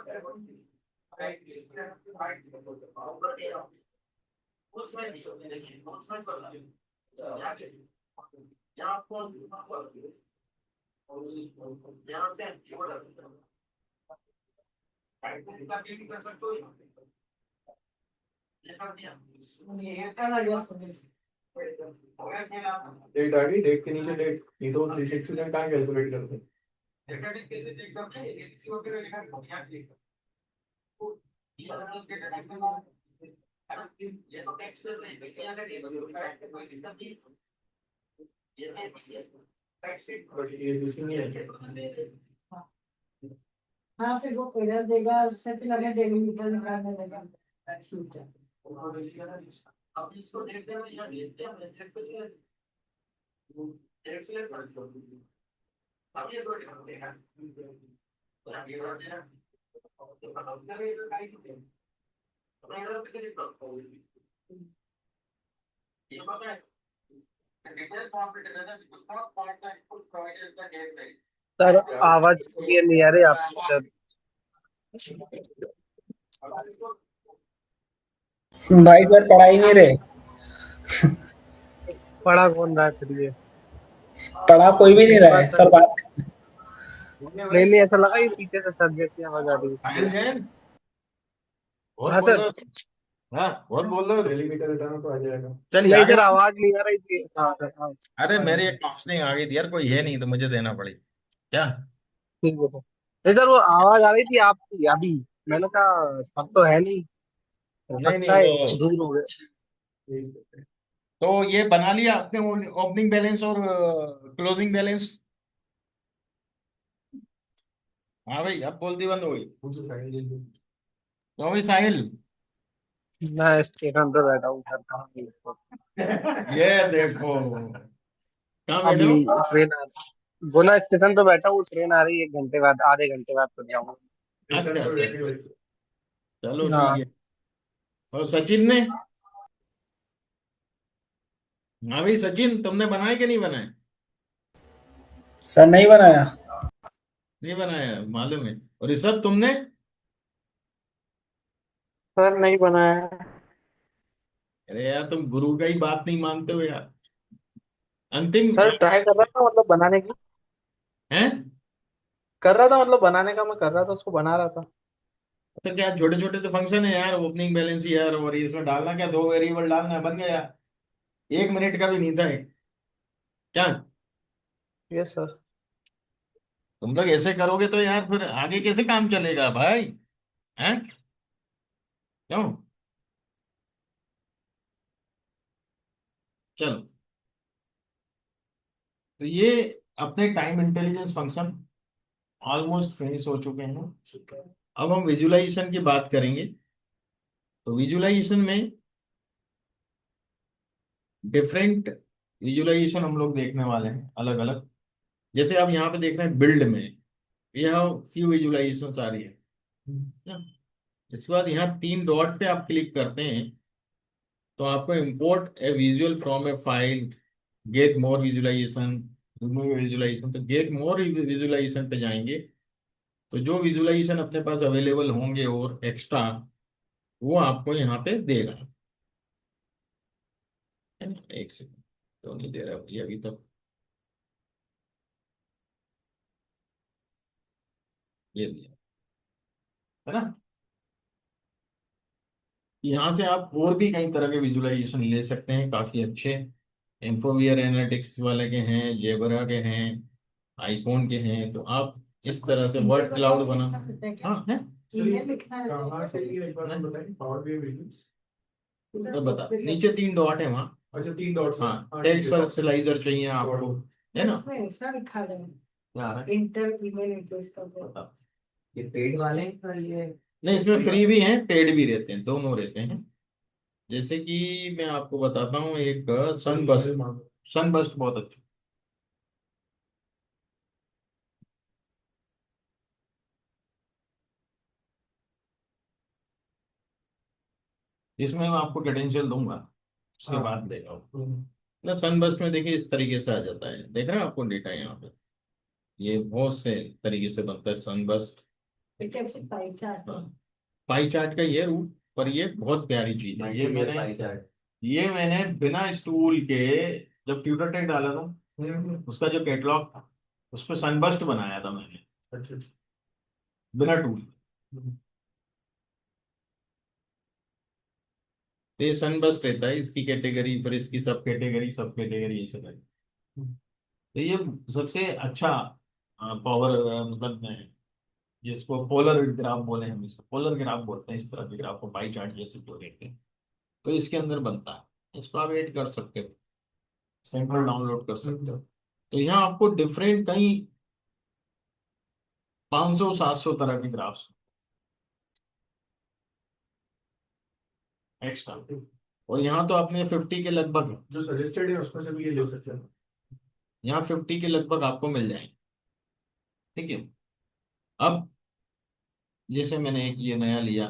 राइट उसमें भी देखिए उसमें कर रहा यहाँ आपको यहाँ से कीवर्ड कर सकते हो, ये क्या आ गया समझ डेट आ गई, डेट के नीचे डेट, ये तो 360 में कहाँ कैलकुलेट करते हैं? बट ये दिस नहीं है। हाँ फिर वो एरर देगा, उससे फिर हमें डेलीमीटर निकालने लगा। ठीक है। अब इसको देखते हैं या देखते हैं अब ये दो देखते हैं ये पता है डिटेल फॉर्म पे रहता है उसका पार्ट का input provided the gate sir आवाज क्लियर नहीं आ रही आपकी सर। भाई सर पढ़ा ही नहीं रहे। पढ़ा कौन रहा है फिर ये? पढ़ा कोई भी नहीं रहा है सर बात। नहीं नहीं, ऐसा लगा ये पीछे से सर जैसी आवाज आ रही है। साहिल जैन बहुत हाँ बोल सर। रहे हो। हाँ बहुत बोल रहे हो डेलीमीटर हटाना तो आ जाएगा। चलिए नहीं आगे सर, बढ़ो। आवाज नहीं आ रही थी। हाँ सर, हाँ अरे मेरी एक काउंसलिंग आ गई थी यार, कोई है नहीं तो मुझे देना पड़ी क्या। ठीक है सर। नहीं सर, वो आवाज आ रही थी आपकी अभी। मैंने कहा सर तो है नहीं, हो नहीं सकता नहीं है वो दूर हो गए। तो ये बना लिया आपने ओपनिंग बैलेंस और क्लोजिंग बैलेंस। हाँ भाई अब बोलती बंद हो गई पूछो साइड दे दो। तो भाई साहिल मैं स्टेशन पे बैठा हूँ सर, कहाँ हूँ? ये देखो कहाँ बैठे अभी हो। ट्रेन आ बोला स्टेशन पे बैठा हूँ, ट्रेन आ रही है 1 घंटे बाद, आधे घंटे बाद तो जाऊंगा। अच्छा स्टेशन पे अच्छा बैठे अच्छा, बच्चे। चलो ठीक हाँ है। और सचिन ने। हाँ भाई सचिन तुमने बनाए कि नहीं बनाए। सर नहीं बनाया। नहीं बनाया मालूम है। और ऋषभ तुमने। सर, नहीं बनाया। अरे यार तुम गुरु का ही बात नहीं मानते हो यार। अंतिम सर ट्राई कर रहा था, मतलब बनाने की है। कर रहा था, मतलब बनाने का मैं कर रहा था, उसको बना रहा था। तो क्या छोटे छोटे तो फंक्शन है यार, ओपनिंग बैलेंस यार, और इसमें डालना क्या, दो वेरिएबल डालना है, बन गया। 1 मिनट का भी नहीं था ये। क्या यस सर। तुम लोग ऐसे करोगे तो यार फिर आगे कैसे काम चलेगा भाई। हैं क्यों। चलो तो ये अपने time intelligence function almost finish हो चुके हैं। अब हम विजुअलाइजेशन की बात करेंगे। तो विजुअलाइजेशन में डिफरेंट विजुअलाइजेशन हम लोग देखने वाले हैं अलग अलग। जैसे आप यहाँ पे देख रहे हैं बिल्ड में यह फ्यू विजुअलाइजेशन आ रही है ना? इसके बाद यहाँ 3 डॉट पे आप क्लिक करते हैं तो आपको import a visual from a file, get more visualization, remove visualization. तो गेट मोर विजुअलाइजेशन पे जाएंगे तो जो विजुअलाइजेशन अपने पास अवेलेबल होंगे और एक्स्ट्रा वो आपको यहाँ पे देगा। है ना, एक सेकंड तो नहीं दे रहा भैया अभी तक। ये दिया है ना। यहाँ से आप और भी कई तरह के विजुअलाइजेशन ले सकते हैं काफी अच्छे। इन्फोवियर एनालिटिक्स वाले के हैं, जेबरा के हैं, आईकॉन के हैं। तो आप इस तरह से वर्ड क्लाउड बना। हाँ है। ईमेल लिखना है कहाँ से लिए एक बार बताइए, पावर बीआई विजुअल्स। तो बता नीचे 3 डॉट है वहाँ। अच्छा 3 डॉट्स। हाँ हाँ ठीक टेक्स्ट है। सर्चलाइजर चाहिए आपको, है ना। इसमें ऐसा लिखा है यार इंटर ईमेल एड्रेस का वो। बता। ये पेड वाले हैं पर ये नहीं इसमें फ्री भी हैं पेड भी रहते हैं, दोनों रहते हैं। जैसे कि मैं आपको बताता हूँ एक सनबस्ट। सनबस्ट बहुत अच्छा। इसमें मैं आपको क्रेडेंशियल दूंगा उसके हाँ। बाद देगा वो। ना सनबस्ट में देखिए इस तरीके से आ जाता है, देख रहे हैं आपको डेटा यहाँ पे। ये बहुत से तरीके से बनता है सनबस्ट। ठीक है फिर पाई चार्ट। हाँ पाई चार्ट का ये रूट, पर ये बहुत प्यारी चीज है। Multiple pie chart. ये मैंने बिना स्टूल के जब ट्यूटर टेक डाला था उसका जो कैटलॉग था उस पर सनबस्ट बनाया था मैंने। अच्छा अच्छा। बिना टूल। तो ये सनबस्ट रहता है, इसकी कैटेगरी, फिर इसकी सब कैटेगरी ऐसे करें। तो ये सबसे अच्छा पावर, मतलब जिसको पोलर ग्राफ बोले, हम इसको पोलर ग्राफ बोलते हैं, इस तरह के ग्राफ को पाई चार्ट जैसे जो देखते हैं, तो इसके अंदर बनता है। इसको आप ऐड कर सकते हो, सैंपल डाउनलोड कर सकते हो। तो यहाँ आपको डिफरेंट कई 500 700 तरह के ग्राफ्स एक्स्ट्रा, और यहाँ तो आपने 50 के लगभग है, जो सजेस्टेड है उसमें से भी ये ले सकते हैं। यहाँ 50 के लगभग आपको मिल जाएंगे। ठीक है। अब जैसे मैंने एक ये नया लिया,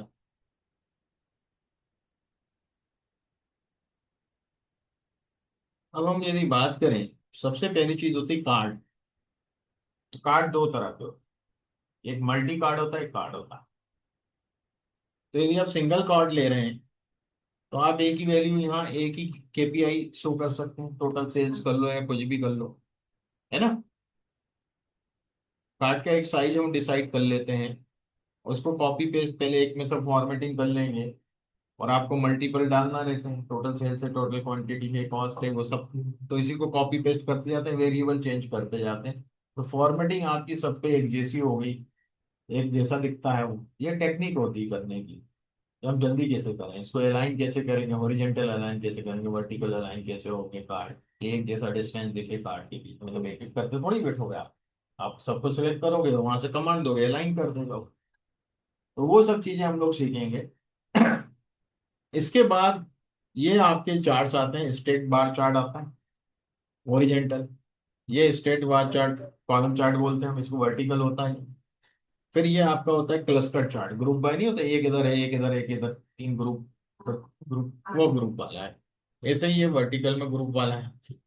अब हम यदि बात करें, सबसे पहली चीज होती है कार्ड। तो कार्ड दो तरह के होते हैं, एक मल्टी कार्ड होता है, एक कार्ड होता है। तो यदि आप सिंगल कार्ड ले रहे हैं, तो आप एक ही वैल्यू यहाँ, एक ही केपीआई शो कर सकते हैं, टोटल सेल्स कर लो या कुछ भी कर लो, है ना। कार्ड का एक साइज हम डिसाइड कर लेते हैं, उसको कॉपी पेस्ट पहले एक में सब फॉर्मेटिंग कर लेंगे, और आपको मल्टीपल डालना रहते हैं, टोटल सेल्स है, टोटल क्वांटिटी है, कॉस्ट है, वो सब। तो इसी को कॉपी पेस्ट करते जाते हैं, वेरिएबल चेंज करते जाते हैं। तो फॉर्मेटिंग आपकी सब पे एक जैसी हो गई, एक जैसा दिखता है वो। ये टेक्निक होती है करने की, कि हम जल्दी कैसे करें इसको, अलाइन कैसे करेंगे, हॉरिजेंटल अलाइन कैसे करेंगे, वर्टिकल अलाइन कैसे होंगे, कार्ड एक जैसा डिस्टेंस दिखे कार्ड के बीच में, मतलब एक एक करते थोड़ी बैठोगे आप सबको सिलेक्ट करोगे तो वहां से कमांड दोगे, अलाइन कर देगा वो। तो वो सब चीजें हम लोग सीखेंगे। इसके बाद ये आपके चार्ट्स आते हैं, स्टेट बार चार्ट आता है हॉरिजेंटल, ये state bar chart column chart बोलते हैं हम इसको, वर्टिकल होता है। फिर ये आपका होता है क्लस्टर चार्ट, ग्रुप बाय नहीं होता, एक इधर है, एक इधर, एक इधर, तीन ग्रुप, ग्रुप वो ग्रुप वाला है। ऐसे ही ये वर्टिकल में ग्रुप वाला है।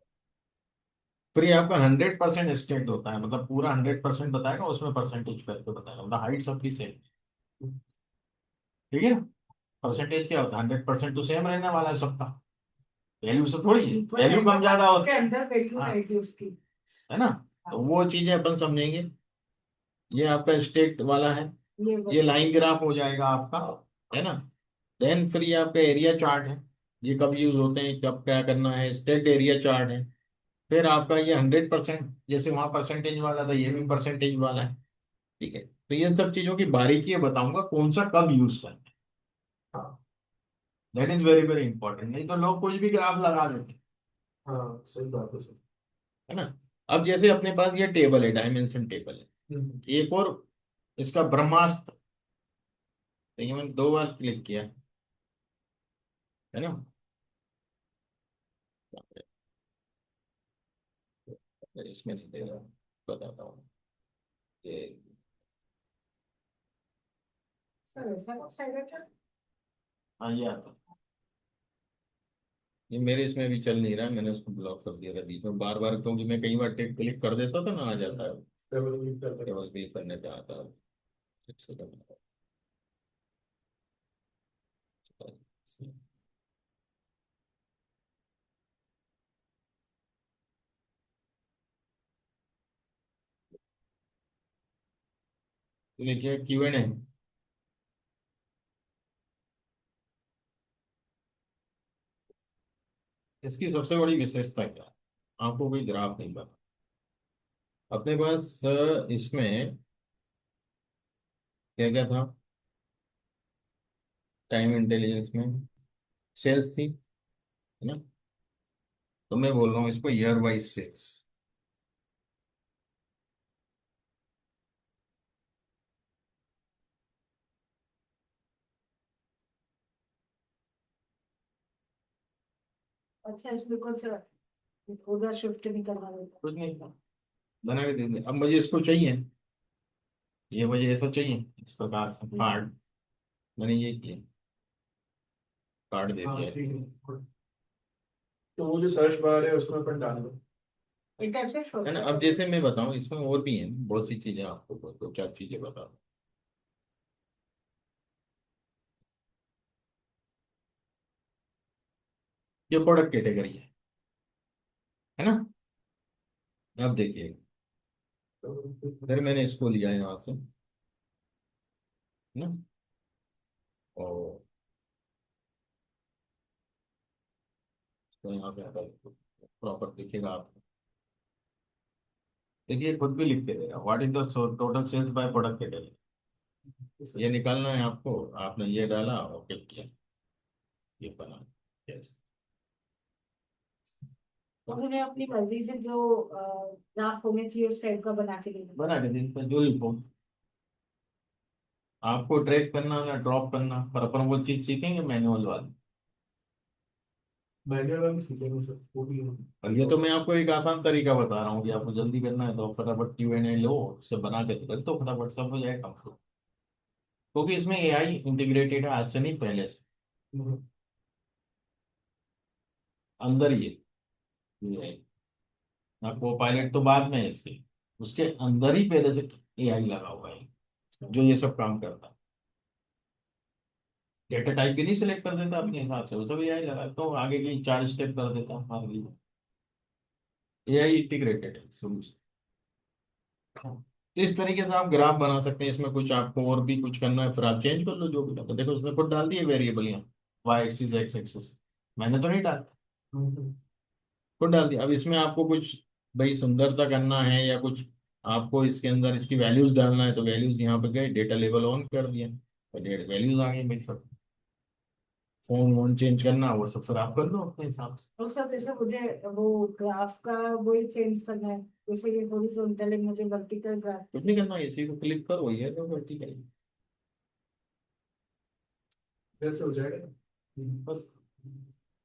फिर ये आपका 100% स्टेट होता है, मतलब पूरा 100% बताएगा, उसमें परसेंटेज करके बताएगा, मतलब हाइट सबकी सेम। ठीक है। परसेंटेज क्या होता है, 100% तो सेम रहने वाला है सबका, वैल्यू से थोड़ी है, वैल्यू कम ज्यादा के होती है। अंदर वैल्यू हाँ, रहेगी उसकी। है ना। तो वो चीजें अपन समझेंगे। ये आपका स्टेट वाला है, ये लाइन ग्राफ हो जाएगा आपका, है ना। देन फिर ये आपका एरिया चार्ट है, ये कब यूज होते हैं, कब क्या करना है, स्टेट एरिया चार्ट है। फिर आपका ये 100%, जैसे वहां परसेंटेज वाला था, ये भी परसेंटेज वाला है। ठीक है। तो ये सब चीजों की बारीकी बताऊंगा, कौन सा कब यूज करना है। That is very very important, नहीं तो लोग कुछ भी ग्राफ लगा देते हैं, हाँ सही बात है सर। है ना। अब जैसे अपने पास ये टेबल है, डायमेंशन टेबल है, एक और इसका ब्रह्मास्त्र, तो ये मैंने 2 बार क्लिक किया, है ना। इसमें से दे रहा हूँ, बताता हूँ ये। सर ऐसा कुछ है क्या? हाँ ये आता है। ये मेरे इसमें भी चल नहीं रहा है, मैंने उसको ब्लॉक कर दिया था बीच में बार बार, क्योंकि मैं कई बार टेक क्लिक कर देता था ना, आ जाता है। केवल क्लिक करने पे आता है। एक सेकंड। तो देखिए Q&A, इसकी सबसे बड़ी विशेषता क्या है, आपको कोई ग्राफ नहीं बना अपने पास। इसमें क्या क्या था, टाइम इंटेलिजेंस में सेल्स थी, है ना। तो मैं बोल रहा हूँ इसको ईयर वाइज सेल्स। अच्छा इसमें कौन सा उधर शिफ्ट नहीं करना होगा? कुछ नहीं था, बना के दे दिया। अब मुझे इसको चाहिए, ये मुझे ऐसा चाहिए, इस प्रकार से कार्ड, मैंने ये किया, कार्ड दे हाँ दिया ठीक इसको। है। तो वो जो सर्च बार है उसमें अपन डाल दो। एक टाइप से है ना। शॉर्ट। अब जैसे मैं बताऊं, इसमें और भी हैं बहुत सी चीजें, आपको 2 4 चीजें बता दूं। ये प्रोडक्ट कैटेगरी है ना। अब देखिए, फिर मैंने इसको लिया यहाँ से, है ना। और तो यहाँ से प्रॉपर दिखेगा आपको। देखिए खुद भी लिख के देगा what is the total sales by product category, ये निकालना है आपको। आपने ये डाला, ओके किया, ये बना। यस। तो उन्हें अपनी मर्जी से जो ग्राफ होने चाहिए उस टाइप का बना के देना। बना के दिन पर जो लिखो आपको ट्रैक करना ना ड्रॉप करना, पर अपन वो चीज सीखेंगे मैनुअल वाली। मैनुअल वाली सीखेंगे सर, वो भी है। और ये तो मैं आपको एक आसान तरीका बता रहा हूँ कि आपको जल्दी करना है तो फटाफट Q&A लो, उससे बना के तो कर दो, फटाफट सब हो जाएगा आपको। क्योंकि इसमें AI इंटीग्रेटेड है, आज से नहीं पहले से, हम्म। अंदर ही है। आपको पायलट तो बाद में है इसके, उसके अंदर ही पहले से AI लगा हुआ है जो ये सब काम करता है। डेटा टाइप भी नहीं सिलेक्ट कर देता अपने हिसाब से, वो सब AI लगा तो आगे की 4 स्टेप कर देता है हमारे लिए। AI इंटीग्रेटेड है solution। तो इस तरीके से आप ग्राफ बना सकते हैं। इसमें कुछ आपको और भी कुछ करना है फिर आप चेंज कर लो जो भी करना। देखो उसने खुद डाल दिए वेरिएबल यहाँ, वाई एक्सिस एक्स एक्सिस, मैंने तो नहीं डाला, हम्म। खुद डाल दिया। अब इसमें आपको कुछ भाई सुंदरता करना है या कुछ आपको इसके अंदर इसकी वैल्यूज डालना है तो वैल्यूज यहाँ पे गए, डेटा लेवल ऑन कर दिया तो वैल्यूज आ गई मेरी सब। फोन वोन चेंज करना वो सब फिर आप कर लो अपने हिसाब से। उसका जैसे मुझे वो ग्राफ का वही चेंज करना है, जैसे ये हॉरिजॉन्टल है, मुझे वर्टिकल ग्राफ कुछ नहीं चाहिए। करना, इसी को क्लिक करो, ये तो वर्टिकल जैसे हो जाएगा। बस।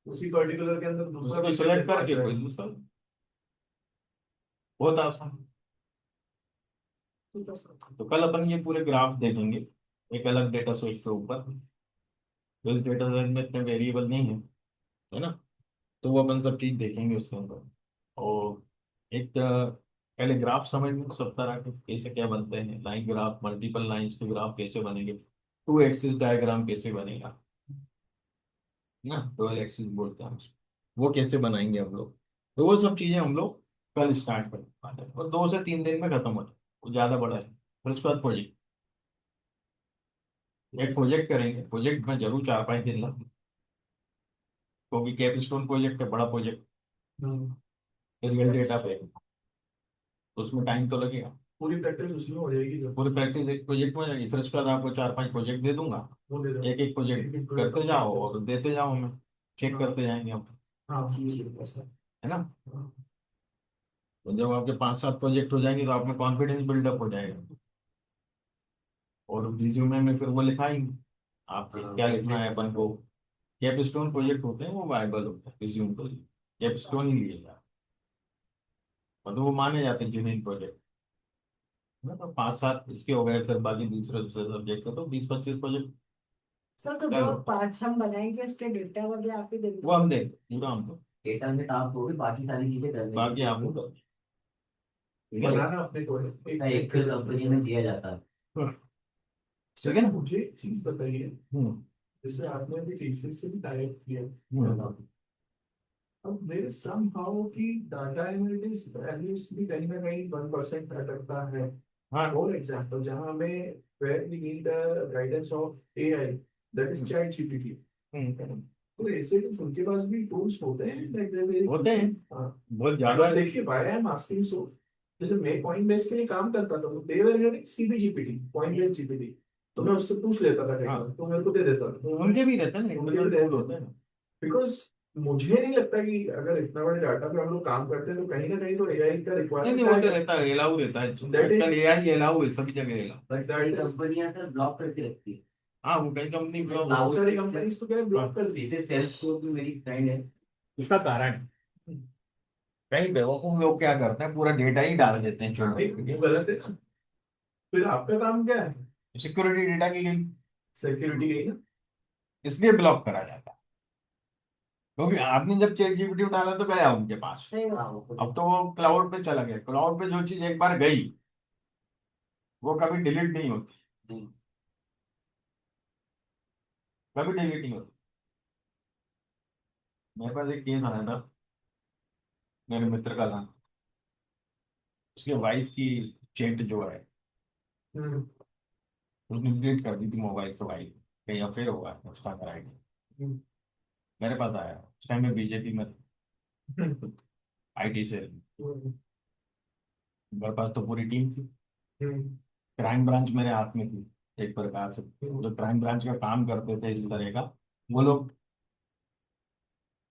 उसी पर्टिकुलर के अंदर दूसरा उसको भी सिलेक्ट आ करके कोई जाएगा। दूसरा, बहुत आसान। ठीक है सर। तो कल अपन ये पूरे ग्राफ देखेंगे एक अलग डेटा सेट के ऊपर। तो इस डेटा सेट में इतने वेरिएबल नहीं है ना, तो वो अपन सब चीज देखेंगे उसके अंदर। और एक पहले ग्राफ समझ लो सब तरह के कैसे क्या बनते हैं, लाइन ग्राफ, मल्टीपल लाइंस के ग्राफ कैसे बनेंगे, 2 एक्सिस डायग्राम कैसे बनेगा ना, 12 एक्सिस बोलते हैं उसको, वो कैसे बनाएंगे हम लोग। तो वो सब चीजें हम लोग कल स्टार्ट करेंगे और 2 से 3 दिन में खत्म हो जाए, वो ज्यादा बड़ा है। फिर उसके बाद प्रोजेक्ट, एक प्रोजेक्ट करेंगे, प्रोजेक्ट में जरूर 4-5 दिन लगेंगे क्योंकि कैपस्टोन प्रोजेक्ट है, बड़ा प्रोजेक्ट, हम्म। रियल डेटा पे, तो उसमें टाइम तो लगेगा। पूरी प्रैक्टिस उसी में हो जाएगी जो पूरी प्रैक्टिस एक प्रोजेक्ट में हो जाएगी, फिर उसके बाद आपको 4-5 प्रोजेक्ट दे दूंगा, वो दे दो। एक एक प्रोजेक्ट एक एक पूरा करते कंप्लीट जाओ कर और देते जाओ, हमें चेक हाँ। करते जाएंगे हम, हाँ ठीक है सर। है ना। हाँ। तो जब आपके 5-7 प्रोजेक्ट हो जाएंगे तो आप में कॉन्फिडेंस बिल्डअप हो जाएगा और रिज्यूमे में फिर वो लिखाएंगे आप क्या लिखना है अपन को। कैपस्टोन प्रोजेक्ट होते हैं वो वायबल होते हैं रिज्यूम के लिए, कैपस्टोन ही लिए जाते हैं मतलब वो माने जाते हैं जेन्युइन प्रोजेक्ट, है ना। तो 5-7 इसके हो गए, फिर बाकी दूसरे दूसरे सब्जेक्ट के तो 20-25 प्रोजेक्ट सर तो कर जो लो। 5 हम बनाएंगे उसके डेटा वगैरह आप ही दे वो देंगे। हम देंगे पूरा, हम तो डेटा सेट आप दोगे, बाकी सारी चीजें करने की बाकी आपको करो, ठीक है। बनाना अपने को है एक एक्सेल कंपनी में दिया जाता है। ठीक है सर ना? मुझे एक चीज बताइए, हम्म जैसे आपने अभी टीसीएस से भी टाइप किया, हम्म अब मेरे समहाउ की डाटा एनालिटिक्स एटलीस्ट भी कहीं ना कहीं 1% अटकता है। हाँ फॉर एग्जांपल जहां हमें where we need the guidance of AI, that is ChatGPT, hmm, तो ऐसे कुछ उनके पास भी टूल्स होते हैं लाइक होते हैं हाँ। बहुत ज्यादा। but देखिए why I am asking so, जैसे मैं पॉइंट बेस के लिए काम करता था तो they were using CBGPT, point based GPT, तो मैं उससे पूछ लेता था कई हाँ बार तो मेरे को दे देता था। उनके भी रहते हैं ना, उनके भी इंटरनल टूल रहते होते हैं, हैं। बिकॉज मुझे नहीं लगता कि अगर इतना बड़े डाटा पे हम लोग काम करते हैं तो कहीं ना कहीं तो एआई का नहीं नहीं रिक्वायरमेंट वो तो आएगा। रहता है, एलाऊ रहता है दैट आजकल, इज AI एलाऊ है सभी जगह एलाऊ। बट कई कंपनियां सर ब्लॉक करके रखती है। हाँ वो कई कंपनी बहुत सारी कंपनीज तो क्या ब्लॉक कर दी। जैसे सेल्सफोर्स में मेरी फ्रेंड है। उसका कारण कई बेवकूफ लोग क्या करते हैं पूरा डेटा ही डाल देते हैं छोड़ नहीं वो गलत है ना, फिर आपका काम क्या है, सिक्योरिटी डेटा की गई, सिक्योरिटी गई ना। इसलिए ब्लॉक करा जाता है क्योंकि आपने जब चैट जीपीटी में डाला तो गया उनके पास। सही हाँ बात। वो अब तो वो क्लाउड पे चला गया, क्लाउड पे जो चीज एक बार गई वो कभी डिलीट नहीं होती, नहीं। कभी डिलीट नहीं होती। मेरे पास एक केस आया था, मेरे मित्र का था, उसके वाइफ की चैट जो है हम्म। उसने डिलीट कर दी थी मोबाइल से, वाइफ कहीं अफेयर हुआ है उसका कराएगी। हम्म। मेरे पास आया, उस टाइम में बीजेपी में था। आईटी से। हम्म, मेरे पास तो पूरी टीम थी। हम्म, क्राइम ब्रांच मेरे हाथ में थी एक प्रकार से। हम्म, जो क्राइम ब्रांच का काम करते थे इस तरह का, वो लोग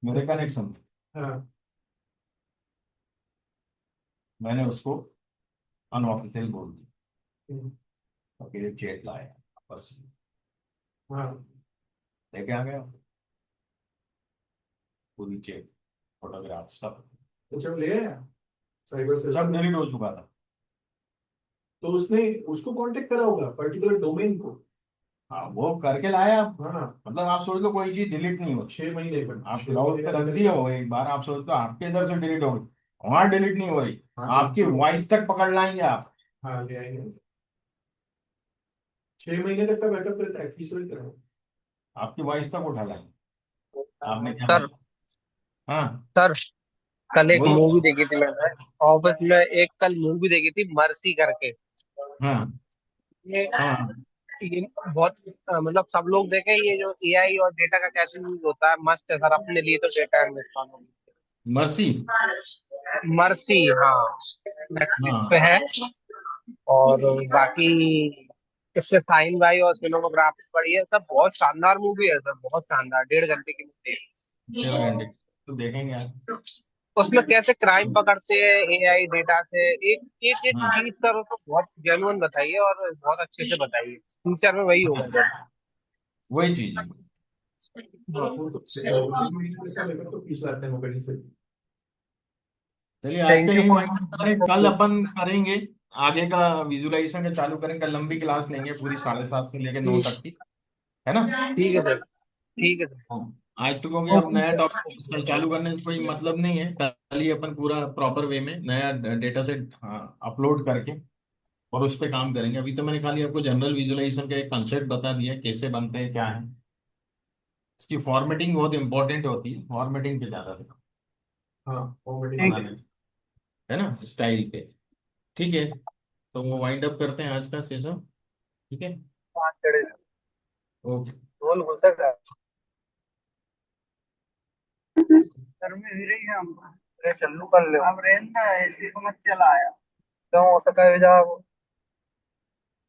मेरे कनेक्शन थे। हाँ, मैंने उसको अनऑफिशियल बोल दिया, हम्म, और फिर एक चेट लाया, बस हाँ, लेके आ गया पूरी चेट, फोटोग्राफ सब। तो जब ले आया साइबर सेल सब पे, डिलीट हो चुका था। तो उसने उसको कांटेक्ट करा होगा पर्टिकुलर डोमेन को। हाँ, वो करके लाया। हाँ, मतलब आप सोच लो कोई चीज डिलीट नहीं होती। 6 महीने पर आप 6 महीने क्लाउड का पे रख निकल दिए गया। हो एक बार, आप सोच लो आपके इधर से डिलीट हो गई, वहां डिलीट नहीं हो रही। हाँ तो आपकी वॉइस तक पकड़ लाएंगे आप। हाँ ले आएंगे। 6 महीने तक का बैकअप रहता है, फीस वही करा। आपकी वॉइस तक उठा लाएंगे। आपने क्या सर बोला? हाँ, सर कल एक बोलो। मूवी देखी थी मैंने ऑफिस में, एक कल मूवी देखी थी मर्सी करके। हाँ, ये हाँ, ये बहुत मतलब सब लोग देखे ये जो एआई और डेटा का कैसे यूज होता है, मस्त है सर अपने लिए तो डेटा है मर्सी। मर्सी। हाँ, नेटफ्लिक्स पे हाँ, है। और बाकी इससे साइन बाई और सिनेमोग्राफी पड़ी है, सब बहुत शानदार मूवी है सर, बहुत शानदार, 1.5 घंटे की मूवी डेढ़ है। घंटे तो देखेंगे यार। उसमें कैसे क्राइम पकड़ते हैं एआई डेटा से, एक एक एक हाँ, चीज सर उसको बहुत जेन्युइन बताइए और बहुत अच्छे से बताइए, फ्यूचर में वही होगा हाँ, सर। वही चीज है। वो तो 6 महीने तक का बैकअप तो फीस लाते हैं वो कहीं से। चलिए आज का थैंक यू यही फॉर। फाइनल करें, कल अपन करेंगे आगे का विजुअलाइजेशन का चालू करें। कल लंबी क्लास लेंगे पूरी 7:30 से लेकर 9 तक की, है ना? ठीक है सर, ठीक है सर। हाँ। आज तो क्योंकि अब नया टॉपिक चालू करने से कोई मतलब नहीं है, कल ही अपन पूरा प्रॉपर वे में नया डेटा सेट अपलोड करके और उस पर काम करेंगे। अभी तो मैंने खाली आपको जनरल विजुअलाइजेशन का एक कंसेप्ट बता दिया है, कैसे बनते हैं क्या है। इसकी फॉर्मेटिंग बहुत इंपॉर्टेंट होती है, फॉर्मेटिंग पे ज्यादा ध्यान हाँ, फॉर्मेटिंग ठीक है। बनाने, है ना, स्टाइल पे। ठीक है, तो वो वाइंड अप करते हैं आज का सेशन। ठीक है। 5 ओके। बोल हो सकता है। घर में ही रही है हम। अरे चल्लू कर ले अब रेंदा ऐसी तो मत चला आया, क्यों हो सका है जाओ।